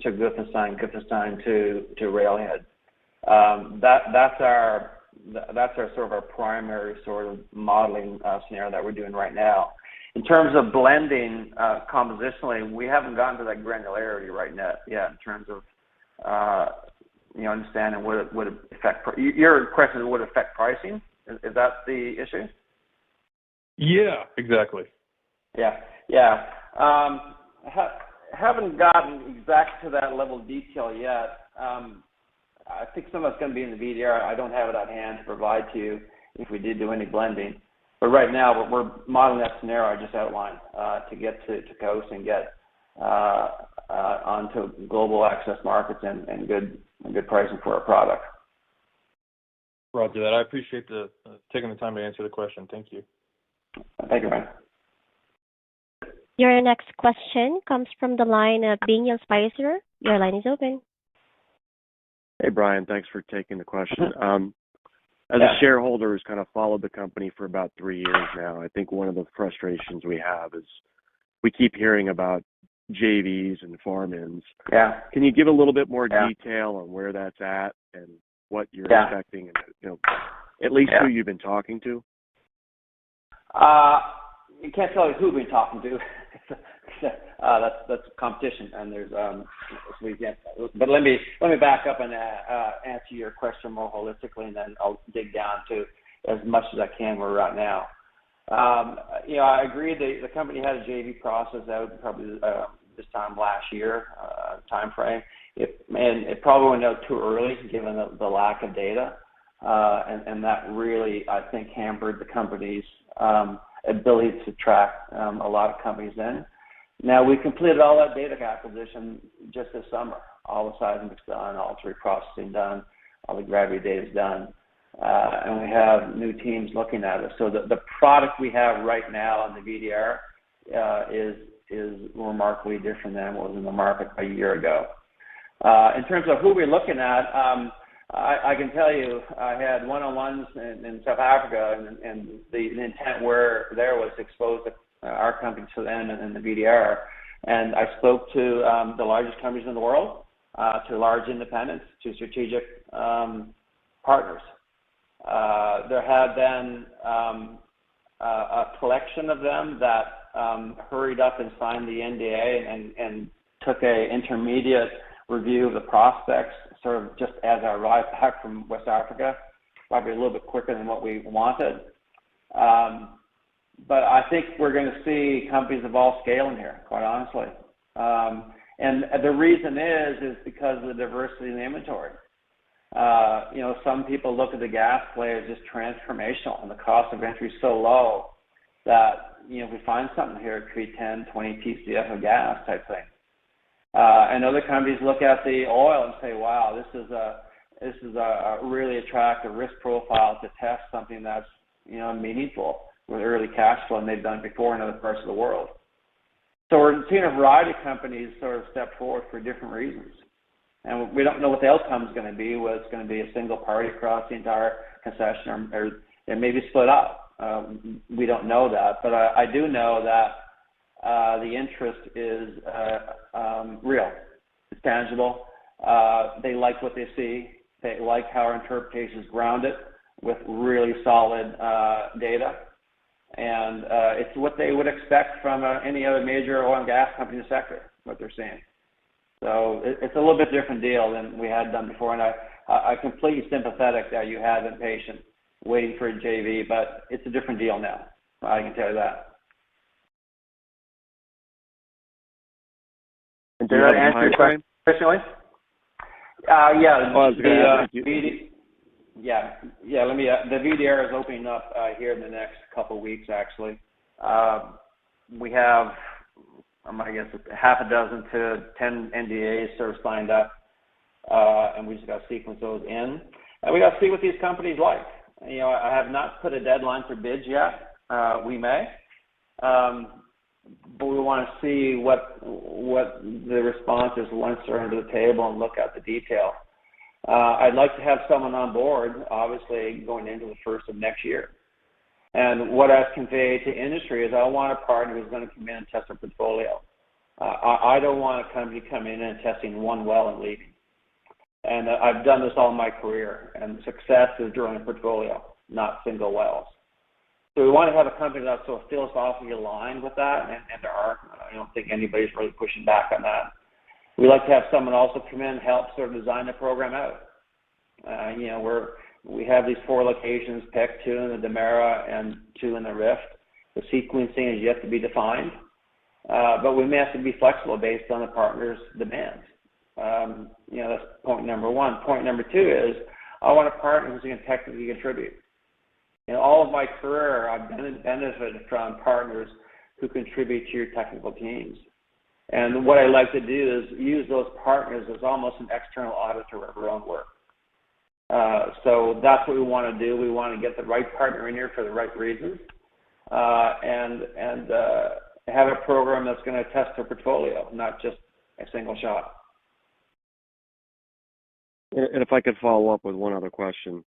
to Gufenstein to railhead. That's our sort of our primary sort of modeling scenario that we're doing right now. In terms of blending compositionally, we haven't gotten to that granularity right yet in terms of understanding what it would affect. Your question is would it affect pricing? Is that the issue? Yeah, exactly. Yeah. Haven't gotten exact to that level of detail yet. I think some of it's going to be in the VDR. I don't have it at hand to provide to you if we did do any blending. But right now, we're modeling that scenario I just outlined to get to coast and get onto global access markets and good pricing for our product. Roger that. I appreciate taking the time to answer the question. Thank you. Thank you, Ryan. Your next question comes from the line of Daniel Spicer. Your line is open. Hey, Brian. Thanks for taking the question. As a shareholder who's kind of followed the company for about 3 years now, I think one of the frustrations we have is we keep hearing about JVs and farm-ins. Yeah. Can you give a little bit more detail on where that's at and what you're expecting and, at least who you've been talking to? You can't tell you who we've been talking to. That's competition, and there's we can't. But let me back up and answer your question more holistically, and then I'll dig down to as much as I can where we're at now. I agree the company had a JV process out probably this time last year time frame. It probably went out too early given the lack of data. and that really, I think, hampered the company's ability to track a lot of companies in. Now, we completed all that data acquisition just this summer. All the seismic's done, all the reprocessing done, all the gravity data is done, and we have new teams looking at it. So the product we have right now in the VDR is remarkably different than what was in the market a year ago. In terms of who we're looking at, I can tell you I had one-on-ones in South Africa, and the intent there was to expose our company to them in the VDR. And I spoke to the largest companies in the world, to large independents, to strategic partners. There have been a collection of them that hurried up and signed the NDA and took an intermediate review of the prospects, sort of just as I arrived back from West Africa, probably a little bit quicker than what we wanted. But I think we're going to see companies of all scale in here, quite honestly. And the reason is because of the diversity in the inventory. Some people look at the gas play as just transformational, and the cost of entry is so low that, if we find something here, it could be 10, 20 TCF of gas type thing. And other companies look at the oil and say, wow, this is a really attractive risk profile to test something that's, meaningful with early cash flow, and they've done it before in other parts of the world. So we're seeing a variety of companies sort of step forward for different reasons. And we don't know what the outcome is going to be, whether it's going to be a single party across the entire concession or it may be split up. We don't know that, but I do know that the interest is real. It's tangible. They like what they see. They like how our interpretation is grounded with really solid data. And it's what they would expect from any other major oil and gas company in the sector, what they're seeing. So it's a little bit different deal than we had done before, and I'm completely sympathetic that you have been patient waiting for a JV, but it's a different deal now. I can tell you that. And did I answer your question officially? The VDR is opening up here in the next couple of weeks, actually. We have, I guess, half a dozen to 10 NDAs sort of signed up, and we just got to sequence those in. And we got to see what these companies like. I have not put a deadline for bids yet. We may. But we want to see what the response is once they're under the table and look at the detail. I'd like to have someone on board, obviously, going into the first of next year. And what I've conveyed to industry is I want a partner who's going to come in and test our portfolio. I don't want a company coming in and testing one well and leaving. And I've done this all my career, and success is drilling a portfolio, not single wells. So we want to have a company that's so philosophically aligned with that, and there are. I don't think anybody's really pushing back on that. We like to have someone also come in and help sort of design the program out. We have these 4 locations picked, 2 in the Damara and 2 in the Rift. The sequencing is yet to be defined, but we may have to be flexible based on the partner's demands. That's point number 1. Point number 2 is I want a partner who's going to technically contribute. In all of my career, I've benefited from partners who contribute to your technical teams. And what I like to do is use those partners as almost an external auditor of our own work. So that's what we want to do. We want to get the right partner in here for the right reasons, and have a program that's going to test their portfolio, not just a single shot. And if I could follow up with one other question.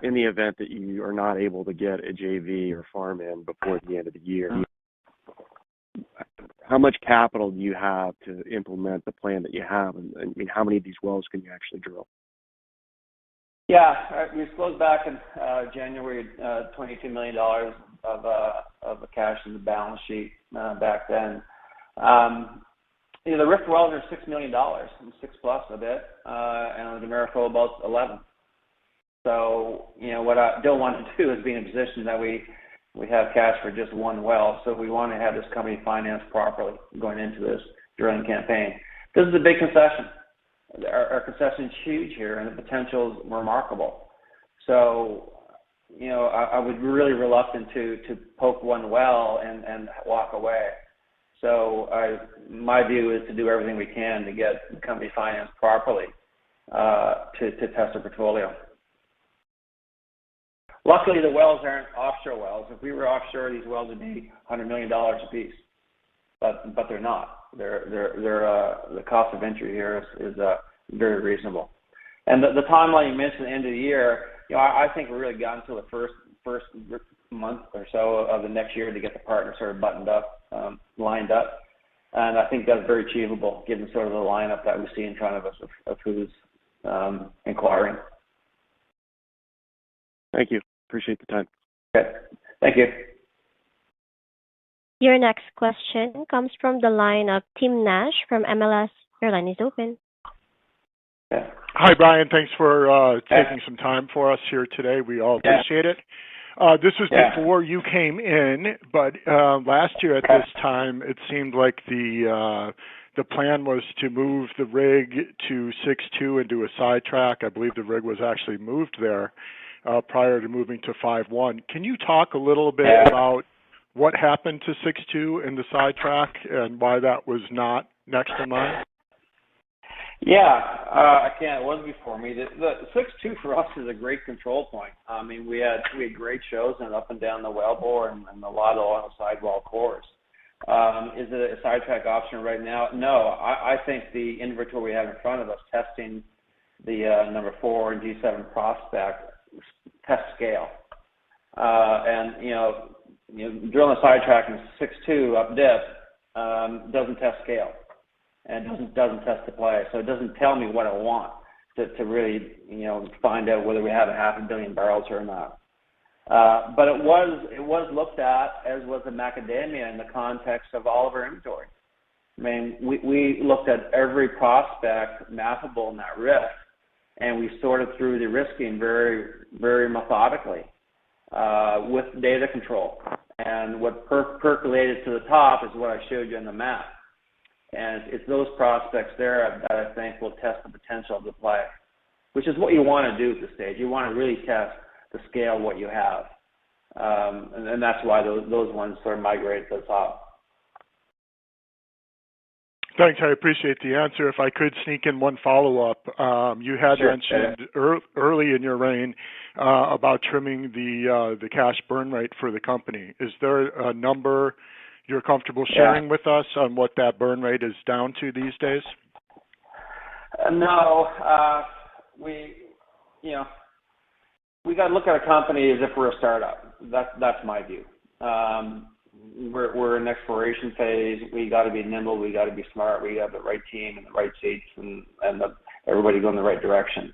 In the event that you are not able to get a JV or farm in before the end of the year, how much capital do you have to implement the plan that you have? And how many of these wells can you actually drill? We closed back in January, $22 million of cash in the balance sheet back then. The Rift wells are $6 million, 6 plus a bit, and the Damara about 11. So, what I don't want to do is be in a position that we have cash for just one well. So we want to have this company financed properly going into this drilling campaign. This is a big concession. Our concession is huge here, and the potential is remarkable. So, I would be really reluctant to poke one well and walk away. So my view is to do everything we can to get the company financed properly to test the petroleum. Luckily, the wells aren't offshore wells. If we were offshore, these wells would be $100 million a piece, but they're not. They're the cost of entry here is very reasonable. And the timeline you mentioned, the end of the year, I think we're really gotten to the first month or so of the next year to get the partners sort of buttoned up, lined up, and I think that's very achievable given sort of the lineup that we see in front of us of who's inquiring. Thank you. Appreciate the time. Okay. Thank you. Your next question comes from the line of Tim Nash from MLS. Your line is open. Yeah. Hi, Brian. Thanks for taking some time for us here today. We all appreciate it. This was before you came in, but last year at this time, it seemed like the plan was to move the rig to 6.2 and do a sidetrack. I believe the rig was actually moved there prior to moving to 5.1. Can you talk a little bit about what happened to 6.2 in the sidetrack and why that was not next in line? Yeah, I can. It was before me. The 6.2 for us is a great control point. I mean, we had great shows and up and down the wellbore and a lot of oil sidewall cores. Is it a sidetrack option right now? No. I think the inventory we have in front of us testing the number 4 and G7 prospect test scale. And drilling a sidetrack in 6.2 up dip doesn't test scale. And doesn't test the play, so it doesn't tell me what I want to really find out whether we have a 500 million barrels or not. But it was looked at, as was the macadamia, in the context of all of our inventory. I mean, we looked at every prospect mappable in that risk, and we sorted through the risking very, very methodically with data control. And what percolated to the top is what I showed you on the map. And it's those prospects there that I think will test the potential of the play, which is what you want to do at this stage. You want to really test the scale of what you have. And that's why those ones sort of migrate to the top. Thanks. I appreciate the answer. If I could sneak in one follow-up, you had mentioned early in your reign about trimming the cash burn rate for the company. Is there a number you're comfortable sharing with us on what that burn rate is down to these days? No, we got to look at a company as if we're a startup. That's my view. We're in an exploration phase. We got to be nimble. We got to be smart. We have the right team and the right seats and everybody going in the right direction.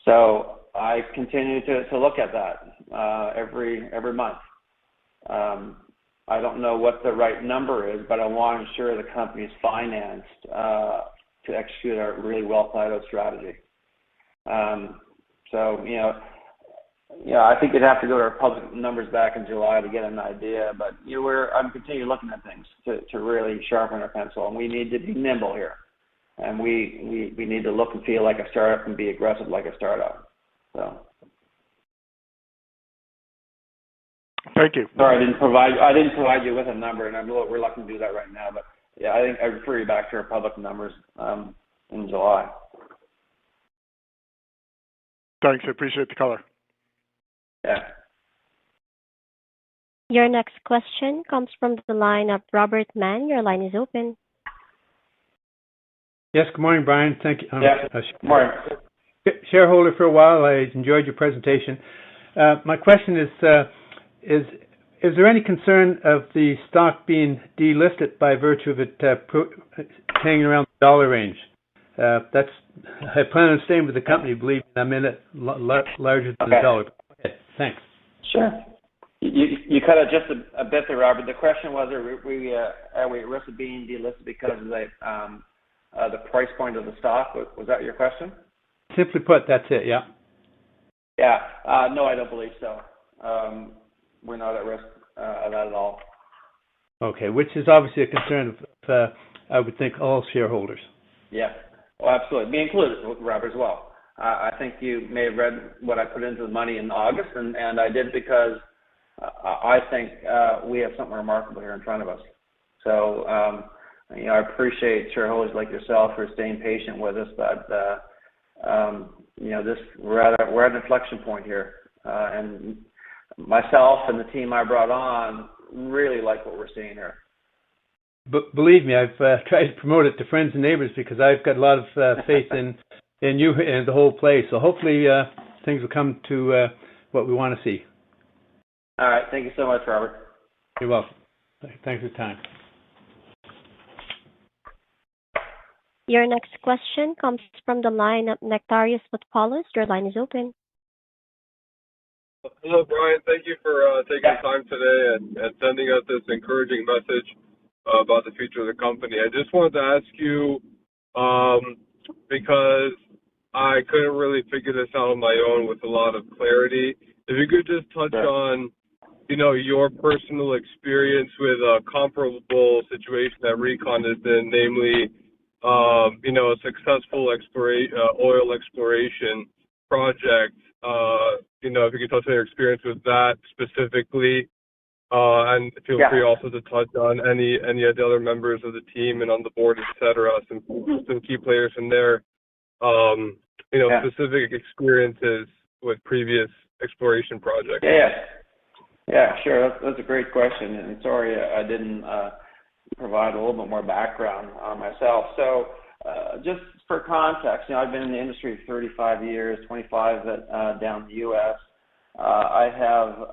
So I continue to look at that every month. I don't know what the right number is, but I want to ensure the company is financed to execute our really well thought out strategy. I think you'd have to go to our public numbers back in July to get an idea. But I'm continuing looking at things to really sharpen our pencil, and we need to be nimble here, and we need to look and feel like a startup and be aggressive like a startup. So. Thank you. Sorry, I didn't provide you with a number, and I'm a little reluctant to do that right now. But yeah, I think I refer you back to our public numbers in July. Thanks. I appreciate the color. Yeah. Your next question comes from the line of Robert Mann. Your line is open. Yes. Good morning, Brian. Thank you. Good morning. Shareholder for a while. I enjoyed your presentation. My question is there any concern of the stock being delisted by virtue of it hanging around the dollar range? I plan on staying with the company, believe me, I'm in it larger than the dollar. Okay, thanks. Sure. You cut it just a bit there, Robert. The question was, are we at risk of being delisted because of the price point of the stock? Was that your question? Simply put, that's it, yeah. Yeah. No, I don't believe so. We're not at risk of that at all. Okay, which is obviously a concern of, I would think, all shareholders. Yeah, well, absolutely. Me included, Robert, as well. I think you may have read what I put into the money in August, and I did it because I think we have something remarkable here in front of us. So, I appreciate shareholders like yourself for staying patient with us, but we're at an inflection point here, and myself and the team I brought on really like what we're seeing here. But believe me, I've tried to promote it to friends and neighbors because I've got a lot of faith in you and the whole place. So hopefully things will come to what we want to see. All right. Thank you so much, Robert. You're welcome. Thanks for the time. Your next question comes from the line of Nectarius Potpolis. Your line is open. Hello, Brian. Thank you for taking time today and sending us this encouraging message about the future of the company. I just wanted to ask you, because I couldn't really figure this out on my own with a lot of clarity, if you could just touch on, your personal experience with a comparable situation that Recon is in, namely, a successful oil exploration project. If you could touch on your experience with that specifically, and feel free also to touch on any of the other members of the team and on the board, etc. Some key players in there, specific experiences with previous exploration projects. Yeah, sure. That's a great question, and sorry I didn't provide a little bit more background on myself. So, just for context, I've been in the industry for 35 years, 25 down in the U.S. I have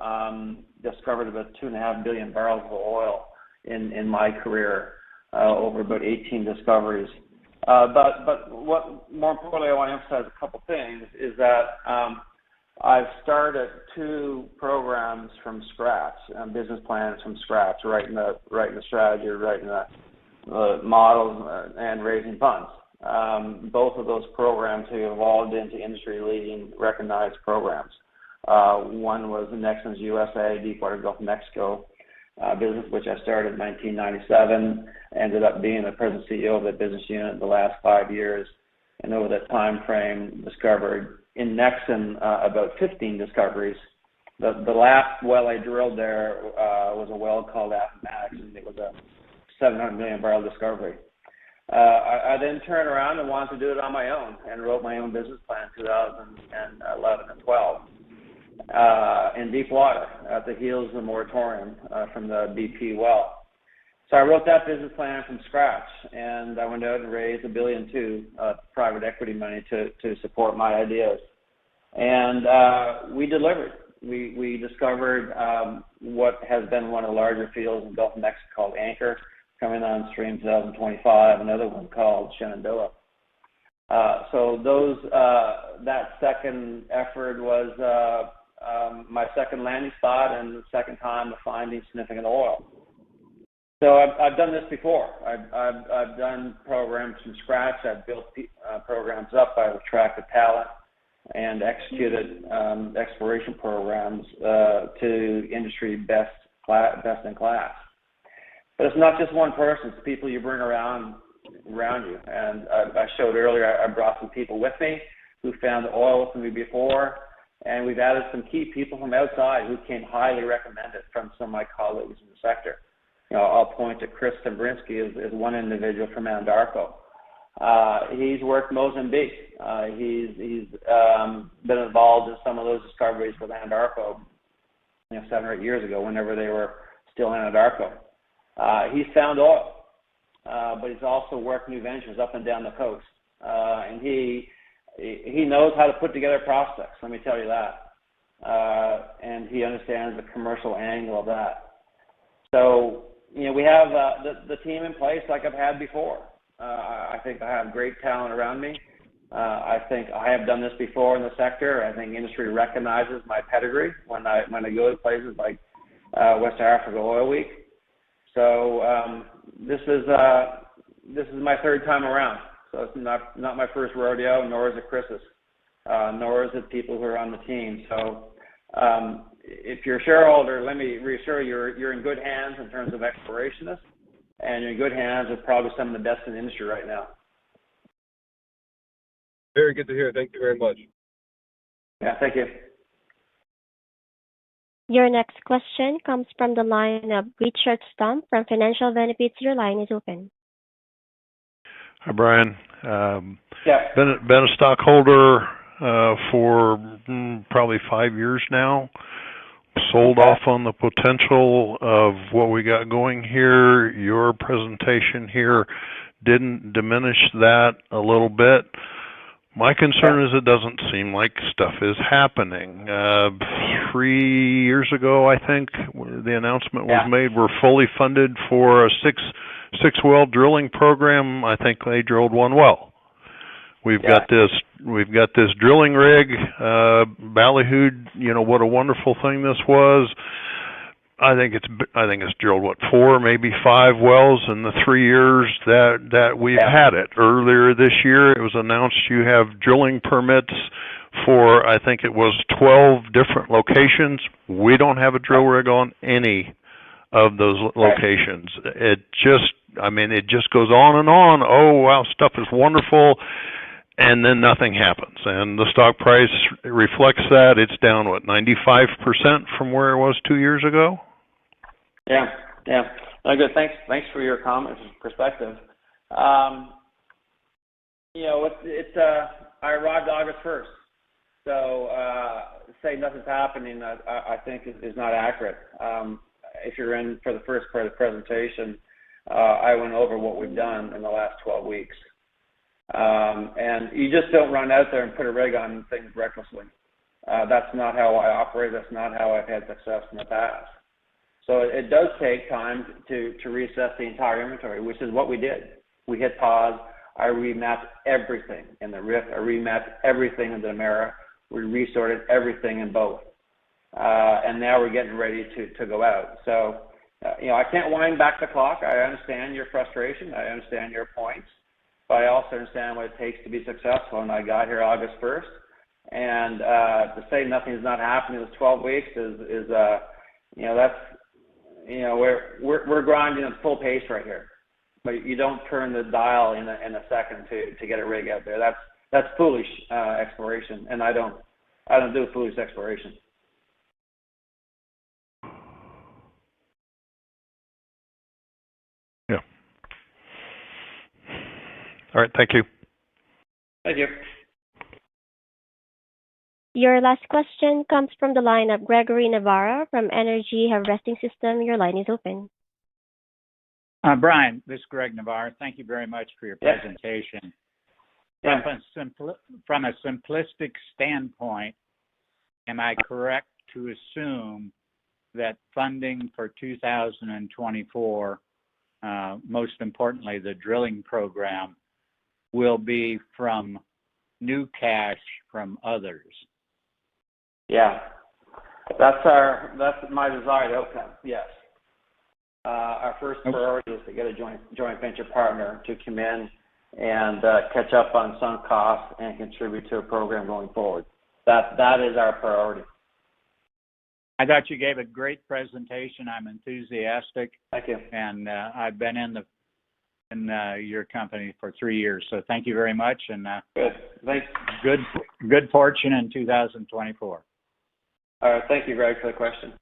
discovered about 2.5 billion barrels of oil in my career, over about 18 discoveries. But what more importantly, I want to emphasize a couple things is that I've started 2 programs from scratch, business plans from scratch, writing the strategy, writing the models, and raising funds. Both of those programs have evolved into industry-leading, recognized programs. One was Nexen's USA, Deepwater Gulf of Mexico business, which I started in 1997, ended up being the president CEO of that business unit the last 5 years, and over that time frame discovered in Nexen about 15 discoveries. The last well I drilled there was a well called Appomattox, and it was a 700 million barrel discovery. I then turned around and wanted to do it on my own and wrote my own business plan in 2011 and 12 in deep water at the heels of the moratorium from the BP well. So I wrote that business plan from scratch, and I went out and raised $1.2 billion private equity money to support my ideas. And we delivered. We discovered what has been one of the larger fields in the Gulf of Mexico called Anchor, coming on stream 2025, another one called Shenandoah. So that second effort was my second landing spot and the second time of finding significant oil. So I've done this before. I've done programs from scratch. I've built programs up. I've attracted talent and executed exploration programs to industry best in class. But it's not just one person. It's people you bring around you. And I showed earlier I brought some people with me who found the oil with me before, and we've added some key people from outside who came highly recommended from some of my colleagues in the sector. I'll point to Chris Tembrinsky as one individual from Anadarko. He's worked Mozambique. He's been involved in some of those discoveries with Anadarko, 7 or 8 years ago, whenever they were still Anadarko. He's found oil, but he's also worked new ventures up and down the coast. And he knows how to put together prospects, let me tell you that. And he understands the commercial angle of that. So, we have the team in place like I've had before. I think I have great talent around me. I think I have done this before in the sector. I think industry recognizes my pedigree when I go to places like West Africa Oil Week. So this is my third time around. So it's not my first rodeo, nor is it Chris's, nor is it people who are on the team. So if you're a shareholder, let me reassure you, you're in good hands in terms of explorationists, and you're in good hands with probably some of the best in the industry right now. Very good to hear. Thank you very much. Yeah, thank you. Your next question comes from the line of Richard Stump from Financial Benefits. Your line is open. Hi, Brian. Yeah. Been a stockholder for probably 5 years now. Sold off on the potential of what we got going here. Your presentation here didn't diminish that a little bit. My concern is it doesn't seem like stuff is happening. 3 years ago, I think, the announcement was made, we're fully funded for a six well drilling program. I think they drilled one well. We've got this drilling rig, ballyhooed, what a wonderful thing this was. I think it's drilled 4, maybe 5 wells in the 3 years that we've had it. Earlier this year, it was announced you have drilling permits for, I think it was 12 different locations. We don't have a drill rig on any of those locations. It just goes on and on. Oh, wow, stuff is wonderful. And then nothing happens. And the stock price reflects that. It's down, 95% from where it was 2 years ago? Yeah. No, good. Thanks for your comments and perspective. I arrived August 1st. So say nothing's happening, I think is not accurate. If you're in for the first part of the presentation, I went over what we've done in the last 12 weeks. And you just don't run out there and put a rig on things recklessly. That's not how I operate. That's not how I've had success in the past. So it does take time to reassess the entire inventory, which is what we did. We hit pause. I remapped everything in the Rift. I remapped everything in the Namibia. We resorted everything in both. And now we're getting ready to go out. So, I can't wind back the clock. I understand your frustration. I understand your points. But I also understand what it takes to be successful. And I got here August 1st. And to say nothing's not happening in 12 weeks is that's, we're grinding at full pace right here. But you don't turn the dial in a second to get a rig out there. That's foolish exploration, and I don't do foolish exploration. Yeah. All right. Thank you. Thank you. Your last question comes from the line of Gregory Navarro from Energy Harvesting System. Your line is open. Brian, this is Greg Navarro. Thank you very much for your presentation. Yeah. From a simplistic standpoint, am I correct to assume that funding for 2024, most importantly the drilling program, will be from new cash from others? Yeah, that's my desired outcome. Yes, our first priority is to get a joint venture partner to come in and catch up on sunk costs and contribute to a program going forward. That is our priority. I thought you gave a great presentation. I'm enthusiastic. Thank you. And I've been in your company for 3 years, so thank you very much. And good. Thanks. Good fortune in 2024. All right. Thank you, Greg, for the question.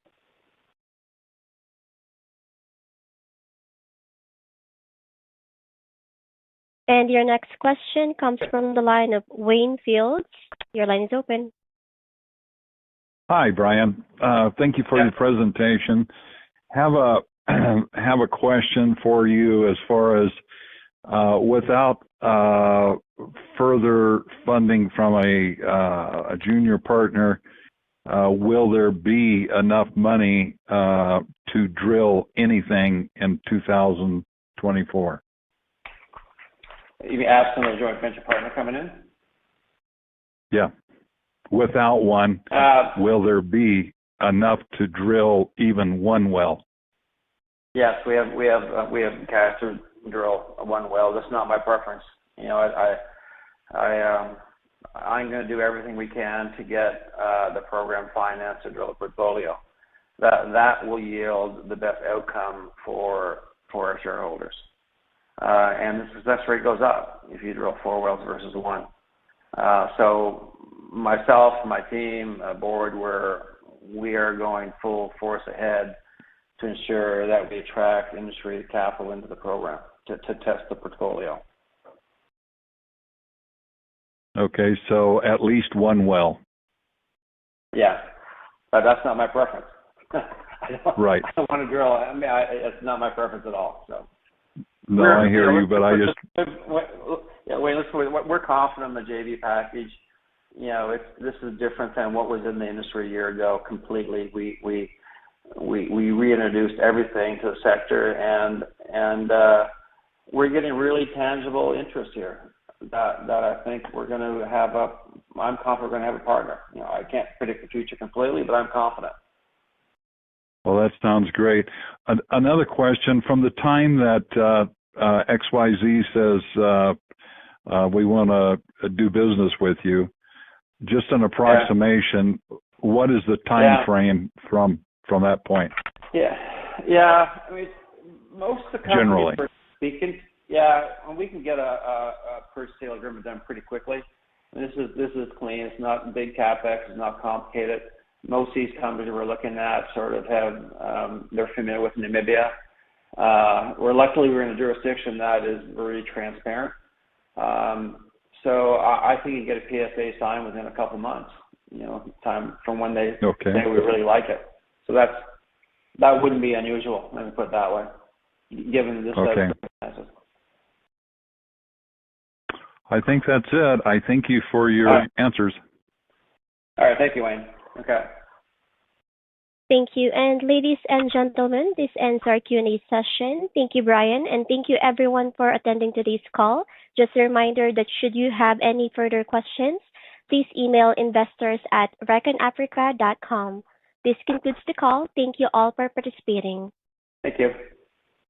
And your next question comes from the line of Wayne Fields. Your line is open. Hi, Brian. Thank you for your presentation. Have a question for you as far as without further funding from a junior partner, will there be enough money to drill anything in 2024? You mean absent a joint venture partner coming in? Yeah. Without one, will there be enough to drill even one well? Yes, we have cash to drill one well. That's not my preference. I'm going to do everything we can to get the program financed to drill a portfolio. That will yield the best outcome for our shareholders. And the success rate goes up if you drill 4 wells versus 1. So myself, my team, board, we are going full force ahead to ensure that we attract industry capital into the program to test the portfolio. Okay, so at least one well. Yeah, but that's not my preference. Right. I don't want to drill. I mean, it's not my preference at all. So. No, I hear you, but I just. We're confident in the JV package. You know, this is different than what was in the industry a year ago. Completely, we reintroduced everything to the sector, and we're getting really tangible interest here. That I think we're going to have I'm confident we're going to have a partner. You know, I can't predict the future completely, but I'm confident. Well, that sounds great. Another question: from the time that XYZ says we want to do business with you, just an approximation, what is the time frame from that point? Yeah. I mean, most of the companies generally speaking, and we can get a purchase sale agreement done pretty quickly. This is clean. It's not big capex. It's not complicated. Most of these companies we're looking at sort of have they're familiar with Namibia. Luckily we're in a jurisdiction that is very transparent. So I think you can get a PSA signed within a couple months. You know, time from when they say we really like it. So that wouldn't be unusual. Let me put it that way, given this circumstances. I think that's it. I thank you for your answers. All right. Thank you, Wayne. Okay. Thank you. And ladies and gentlemen, this ends our Q&A session. Thank you, Brian, and thank you everyone for attending today's call. Just a reminder that should you have any further questions, please email investors@ReconAfrica.com. This concludes the call. Thank you all for participating. Thank you.